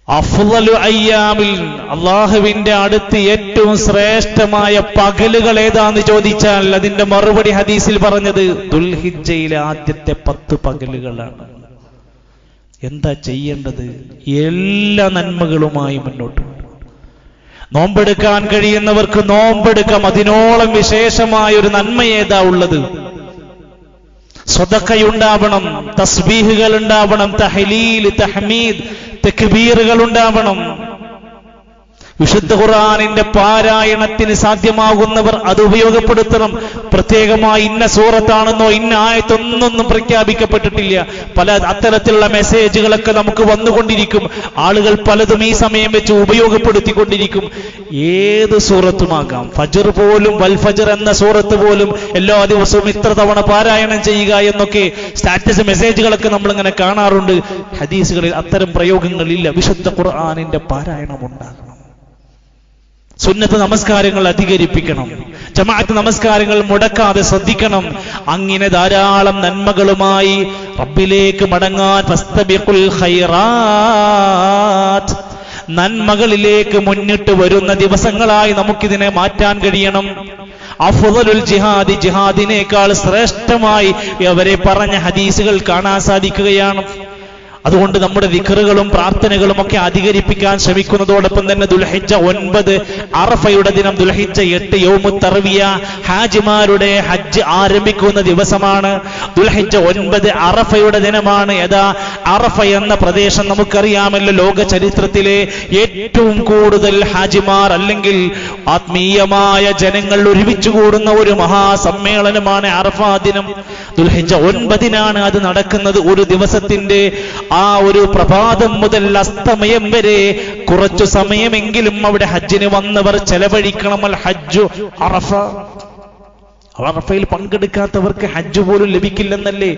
A: അഫ്ളലു അയ്യാമിൽ, അള്ളാഹുവിന്റെ അടുത്ത് ഏറ്റവും ശ്രേഷ്ഠമായ പകലുകൾ ഏതാന്ന് ചോദിച്ചാൽ അതിന്റെ മറുപടി ഹദീസിൽ പറഞ്ഞത് ദുൽഹിജ്ജയിലെ ആദ്യത്തെ 10 പകലുകളാണ്. എന്താ ചെയ്യേണ്ടത്? എല്ലാ നന്മകളുമായി മുന്നോട്ട് പോകും. നോമ്പെടുക്കാൻ കഴിയുന്നവർക്ക് നോമ്പെടുക്കാം. അതിനോളം വിശേഷമായ ഒരു നന്മ ഏതാ ഉള്ളത്? സ്വതക്കയുണ്ടാവണം, തസ്ബീഹുകൾ ഉണ്ടാവണം, തഹ്ലീൽ, തഹ്മീദ്, തക്ബീറുകൾ ഉണ്ടാവണം. വിശുദ്ധ ഖുർആനിന്റെ പാരായണത്തിന് സാധ്യമാകുന്നവർ അത് ഉപയോഗപ്പെടുത്തണം. പ്രത്യേകമായി ഇന്ന സൂറത്താണെന്നോ ഇന്ന ആയത്തൊന്നും പ്രഖ്യാപിക്കപ്പെട്ടിട്ടില്ല. പല അത്തരത്തിലുള്ള മെസ്സേജുകളൊക്കെ നമുക്ക് വന്നുകൊണ്ടിരിക്കും. ആളുകൾ പലതും ഈ സമയം വെച്ച് ഉപയോഗപ്പെടുത്തിക്കൊണ്ടിരിക്കും. ഏത് സൂറത്തുമാകാം. ഫജ്ർ പോലും, വൽ ഫജ്ർ എന്ന സൂറത്ത് പോലും എല്ലാ ദിവസവും ഇത്ര തവണ പാരായണം ചെയ്യുക എന്നൊക്കെ സ്റ്റാറ്റസ് മെസ്സേജുകളൊക്കെ നമ്മളിങ്ങനെ കാണാറുണ്ട്. ഹദീസുകളിൽ അത്തരം പ്രയോഗങ്ങളില്ല. വിശുദ്ധ ഖുർആനിന്റെ പാരായണം ഉണ്ടാകണം. സുന്നത്ത് നമസ്കാരങ്ങൾ അധികരിപ്പിക്കണം. ജമാഅത്ത് നമസ്കാരങ്ങൾ മുടക്കാതെ ശ്രദ്ധിക്കണം. അങ്ങനെ ധാരാളം നന്മകളുമായി റബ്ബിലേക്ക് മടങ്ങാൻ ഫസ്തബിഖുൽ ഖൈറാത്ത്, നന്മകളിലേക്ക് മുന്നിട്ട് വരുന്ന ദിവസങ്ങളായി നമുക്കിതിനെ മാറ്റാൻ കഴിയണം. അഫ്ളലുൽ ജിഹാദി, ജിഹാദിനേക്കാൾ ശ്രേഷ്ഠമായി അവരെ പറഞ്ഞ ഹദീസുകൾ കാണാൻ സാധിക്കുകയാണ്. അതുകൊണ്ട് നമ്മുടെ ദിക്റുകളും പ്രാർത്ഥനകളും ഒക്കെ അധികരിപ്പിക്കാൻ ശ്രമിക്കുന്നതോടൊപ്പം തന്നെ ദുൽഹിജ്ജ 9 അറഫയുടെ ദിനം, ദുൽഹിജ്ജ 8 യൗമുത് തർവിയ, ഹാജിമാരുടെ ഹജ്ജ് ആരംഭിക്കുന്ന ദിവസമാണ്. ദുൽഹിജ്ജ 9 അറഫയുടെ ദിനമാണ്. യഥാ അറഫ എന്ന പ്രദേശം നമുക്കറിയാമല്ലോ, ലോക ചരിത്രത്തിലെ ഏറ്റവും കൂടുതൽ ഹാജിമാർ അല്ലെങ്കിൽ ആത്മീയമായ ജനങ്ങൾ ഒരുമിച്ച് കൂടുന്ന ഒരു മഹാസമ്മേളനമാണ് അറഫ ദിനം. ദുൽഹിജ്ജ 9-നാണ് അത് നടക്കുന്നത്. ഒരു ദിവസത്തിന്റെ ആ ഒരു പ്രഭാതം മുതൽ അസ്തമയം വരെ കുറച്ചു സമയമെങ്കിലും അവിടെ ഹജ്ജിന് വന്നവർ ചെലവഴിക്കണം. അൽ ഹജ്ജു അറഫ. അറഫയിൽ പങ്കെടുക്കാത്തവർക്ക് ഹജ്ജ് പോലും ലഭിക്കില്ലെന്നല്ലേ?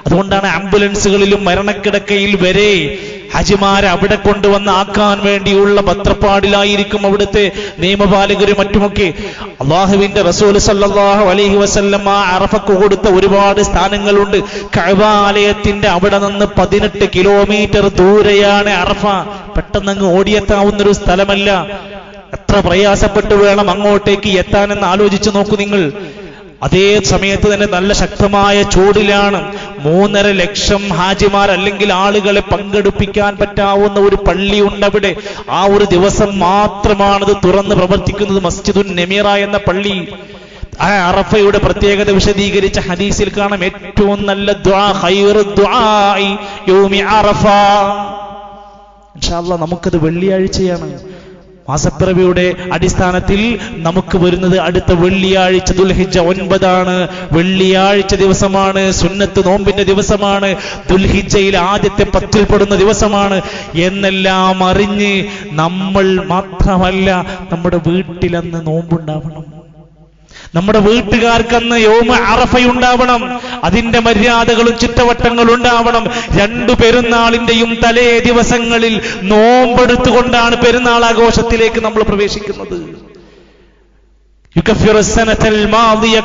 A: അതുകൊണ്ടാണ് ആംബുലൻസുകളിലും മരണക്കിടക്കയിൽ വരെ ഹജിമാരെ അവിടെ കൊണ്ടുവന്ന് ആക്കാൻ വേണ്ടിയുള്ള പത്രപ്പാടിലായിരിക്കും അവിടുത്തെ നിയമപാലകരും മറ്റുമൊക്കെ. അള്ളാഹുവിന്റെ റസൂൽ സല്ലല്ലാഹു അലൈഹി വസല്ലം ആ അറഫക്ക് കൊടുത്ത ഒരുപാട് സ്ഥാനങ്ങളുണ്ട്. കഅബ ആലയത്തിന്റെ അവിടെ നിന്ന് 18 കിലോമീറ്റർ ദൂരെയാണ് അറഫ. പെട്ടെന്നങ്ങ് ഓടിയെത്താവുന്നൊരു സ്ഥലമല്ല. എത്ര പ്രയാസപ്പെട്ടു വേണം അങ്ങോട്ടേക്ക് എത്താനെന്ന് ആലോചിച്ച് നോക്കൂ നിങ്ങൾ. അതേ സമയത്ത് തന്നെ നല്ല ശക്തമായ ചൂടിലാണ്. 3.5 ലക്ഷം ഹാജിമാർ അല്ലെങ്കിൽ ആളുകളെ പങ്കെടുപ്പിക്കാൻ പറ്റാവുന്ന ഒരു പള്ളിയുണ്ട് അവിടെ. ആ ഒരു ദിവസം മാത്രമാണത് തുറന്ന് പ്രവർത്തിക്കുന്നത്. മസ്ജിദുൻ നമീറ എന്ന പള്ളി. ആ അറഫയുടെ പ്രത്യേകത വിശദീകരിച്ച ഹദീസിൽ കാണാം, ഏറ്റവും നല്ല ദുആ ഖൈറു ദുആഇ യൗമി അറഫ. ഇൻഷാ അല്ലാഹ് നമുക്കത് വെള്ളിയാഴ്ചയാണ്. മാസപ്പിറവിയുടെ അടിസ്ഥാനത്തിൽ നമുക്ക് വരുന്നത് അടുത്ത വെള്ളിയാഴ്ച ദുൽഹിജ്ജ 9 വെള്ളിയാഴ്ച ദിവസമാണ്. സുന്നത്ത് നോമ്പിന്റെ ദിവസമാണ്. ദുൽഹിജ്ജയിൽ ആദ്യത്തെ 10-ൽ പെടുന്ന ദിവസമാണ് എന്നെല്ലാം അറിഞ്ഞ് നമ്മൾ മാത്രമല്ല, നമ്മുടെ വീട്ടിലന്ന് നോമ്പുണ്ടാവണം. നമ്മുടെ വീട്ടുകാർക്കന്ന് യൗമ അറഫയുണ്ടാവണം. അതിന്റെ മര്യാദകളും ചുറ്റവട്ടങ്ങളും ഉണ്ടാവണം. 2 പെരുന്നാളിന്റെയും തലേ ദിവസങ്ങളിൽ നോമ്പെടുത്തുകൊണ്ടാണ് പെരുന്നാൾ ആഘോഷത്തിലേക്ക് നമ്മൾ പ്രവേശിക്കുന്നത്.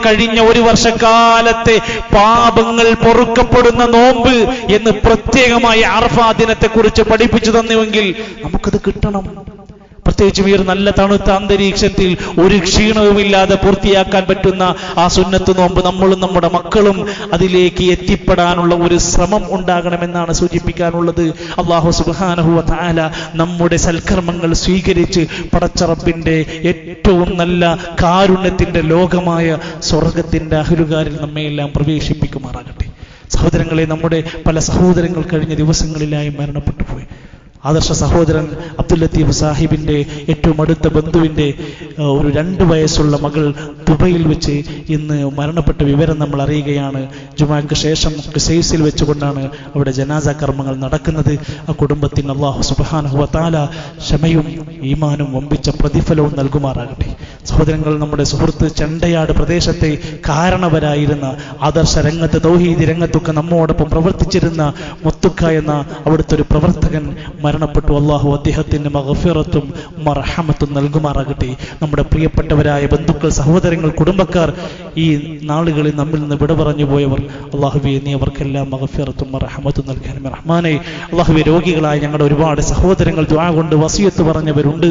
A: കഴിഞ്ഞ ഒരു വർഷക്കാലത്തെ പാപങ്ങൾ പൊറുക്കപ്പെടുന്ന നോമ്പ് എന്ന് പ്രത്യേകമായി അറഫാ ദിനത്തെ കുറിച്ച് പഠിപ്പിച്ചു തന്നുവെങ്കിൽ നമുക്കത് കിട്ടണം. പ്രത്യേകിച്ചും ഈ ഒരു നല്ല തണുത്ത അന്തരീക്ഷത്തിൽ ഒരു ക്ഷീണവുമില്ലാതെ പൂർത്തിയാക്കാൻ പറ്റുന്ന ആ സുന്നത്ത് നോമ്പ് നമ്മളും നമ്മുടെ മക്കളും അതിലേക്ക് എത്തിപ്പെടാനുള്ള ഒരു ശ്രമം ഉണ്ടാകണമെന്നാണ് സൂചിപ്പിക്കാനുള്ളത്. അല്ലാഹു സുബ്ഹാനഹു വ തആല നമ്മുടെ സൽക്കർമ്മങ്ങൾ സ്വീകരിച്ച് പടച്ച റബ്ബിന്റെ ഏറ്റവും നല്ല കാരുണ്യത്തിന്റെ ലോകമായ സ്വർഗത്തിന്റെ അഹ്ലുകാരിൽ നമ്മയെല്ലാം പ്രവേശിപ്പിക്കുമാറാകട്ടെ. സഹോദരങ്ങളെ, നമ്മുടെ പല സഹോദരങ്ങൾ കഴിഞ്ഞ ദിവസങ്ങളിലായി മരണപ്പെട്ടു പോയി. ആദർശ സഹോദരൻ അബ്ദുൽ ലത്തീഫ് സാഹിബിന്റെ ഏറ്റവും അടുത്ത ബന്ധുവിന്റെ ഒരു 2 വയസ്സുള്ള മകൾ ദുബൈയിൽ വെച്ച് ഇന്ന് മരണപ്പെട്ട വിവരം നമ്മൾ അറിയുകയാണ്. ജുമാക്ക് ശേഷം ഖുസൈസിൽ വെച്ചുകൊണ്ടാണ് അവിടെ ജനാസ കർമ്മങ്ങൾ നടക്കുന്നത്. ആ കുടുംബത്തിന് അല്ലാഹു സുബ്ഹാനഹു വ തആല ക്ഷമയും ഈമാനും വമ്പിച്ച പ്രതിഫലവും നൽകുമാറാകട്ടെ. സഹോദരങ്ങൾ, നമ്മുടെ സുഹൃത്ത് ചെണ്ടയാട് പ്രദേശത്തെ കാരണവരായിരുന്ന ആദർശ രംഗത്ത് തൗഹീദ് രംഗത്തൊക്കെ നമ്മോടൊപ്പം പ്രവർത്തിച്ചിരുന്ന മുത്തുക്ക എന്ന അവിടുത്തെ ഒരു പ്രവർത്തകൻ മരണപ്പെട്ടു. അല്ലാഹു അദ്ദേഹത്തിന് മഗ്ഫിറത്തും മർഹമത്തും നൽകുമാറാകട്ടെ. നമ്മുടെ പ്രിയപ്പെട്ടവരായ ബന്ധുക്കൾ, സഹോദരങ്ങൾ, കുടുംബക്കാർ, ഈ നാളുകളിൽ നമ്മിൽ നിന്ന് വിട പറഞ്ഞു പോയവർ, അല്ലാഹുവേ നീ അവർക്കെല്ലാം മഗ്ഫിറത്തും മർഹമത്തും നൽകണമേ റഹ്മാനേ. അല്ലാഹുവേ, രോഗികളായ ഞങ്ങളുടെ ഒരുപാട് സഹോദരങ്ങൾ ദുആ കൊണ്ട് വസിയത്ത് പറഞ്ഞവരുണ്ട്.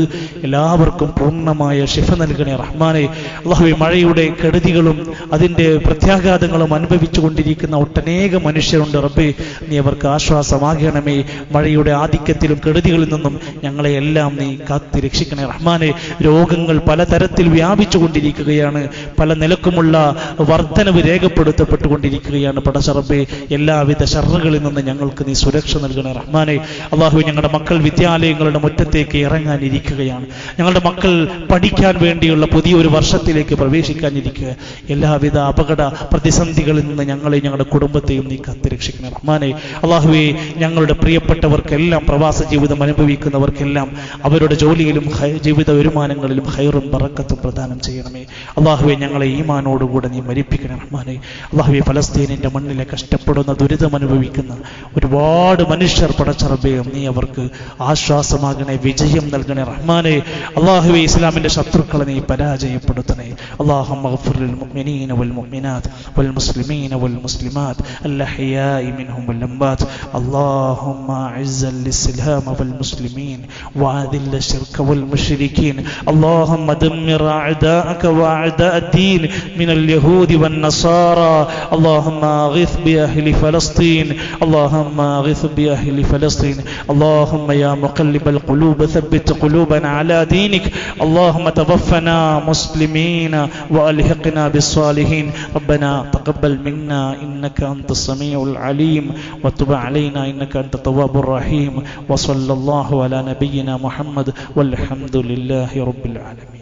A: എല്ലാവർക്കും പൂർണ്ണമായ ശിഫ നൽകണേ റഹ്മാനേ. അല്ലാഹുവേ, മഴയുടെ കെടുതികളും അതിന്റെ പ്രത്യാഘാതങ്ങളും അനുഭവിച്ചു കൊണ്ടിരിക്കുന്ന ഒട്ടനേക മനുഷ്യരുണ്ട്. റബ്ബേ, നീ അവർക്ക് ആശ്വാസമാകണമേ. മഴയുടെ ആധിക്യത്തിലും കെടുതികളിൽ നിന്നും ഞങ്ങളെ എല്ലാം നീ കാത്തി രക്ഷിക്കണേ റഹ്മാനെ. രോഗങ്ങൾ പലതരത്തിൽ വ്യാപിച്ചു കൊണ്ടിരിക്കുകയാണ്. പല നിലക്കുമുള്ള രീതിയിലുള്ള വർധനവ് രേഖപ്പെടുത്തപ്പെട്ടുകൊണ്ടിരിക്കുകയാണ്. പടച്ചറബ്ബേ, എല്ലാവിധ ശർറുകളിൽ നിന്ന് ഞങ്ങൾക്ക് നീ സുരക്ഷ നൽകണേ റഹ്മാനെ. അല്ലാഹുവേ, ഞങ്ങളുടെ മക്കൾ വിദ്യാലയങ്ങളുടെ മുറ്റത്തേക്ക് ഇറങ്ങാനിരിക്കുകയാണ്. ഞങ്ങളുടെ മക്കൾ പഠിക്കാൻ വേണ്ടിയുള്ള പുതിയൊരു വർഷത്തിലേക്ക് പ്രവേശിക്കാനിരിക്കുക. എല്ലാവിധ അപകട പ്രതിസന്ധികളിൽ നിന്ന് ഞങ്ങളെയും ഞങ്ങളുടെ കുടുംബത്തെയും നീ കാത്തുരക്ഷിക്കണം റഹ്മാനെ. അല്ലാഹുവേ, ഞങ്ങളുടെ പ്രിയപ്പെട്ടവർക്കെല്ലാം, പ്രവാസ ജീവിതം അനുഭവിക്കുന്നവർക്കെല്ലാം അവരുടെ ജോലിയിലും ജീവിത വരുമാനങ്ങളിലും ഖൈറും ബറക്കത്തും പ്രദാനം ചെയ്യണമേ. അല്ലാഹുവേ, ഞങ്ങളെ ഈമാനോടുകൂടെ നീ മരിപ്പിക്കണം റഹ്മാനെ. അല്ലാഹുവേ, ഫലസ്തീനിന്റെ മണ്ണിലെ കഷ്ടപ്പെടുന്ന, ദുരിതം അനുഭവിക്കുന്ന ഒരുപാട് മനുഷ്യർ പടച്ചറബേ, നീ അവർക്ക് ആശ്വാസമാകണേ, വിജയം നൽകണേ റഹ്മാനെ. അല്ലാഹുവേ, ഇസ്ലാമിന്റെ ശത്രുക്കളെ നീ പരാജയപ്പെടുത്തണേ. അല്ലാഹുമ്മ ഗ്ഫിർ ലിൽ മുഅ്മിനീന വൽ മുഅ്മിനാത്ത് വൽ മുസ്ലിമീന വൽ മുസ്ലിമാത്ത് അൽഅഹ്യാഇ മിൻഹും വൽ അംവാത്ത്. അല്ലാഹുമ്മ അഇസ്സൽ ഇസ്ലാമ വൽ മുസ്ലിമീൻ വഅദില്ല الشرك والمشركين. اللهم دمر أعداءك وأعداء الدين من اليهود والنصارى. اللهم أغث بأهل فلسطين. اللهم أغث بأهل فلسطين. اللهم يا مقلب القلوب ثبت قلوبنا على دينك. اللهم توفنا مسلمين وألحقنا بالصالحين. ربنا تقبل منا إنك أنت السميع العليم وتب علينا إنك أنت التواب الرحيم. وصلى الله على نبينا محمد والحمد لله رب العالمين.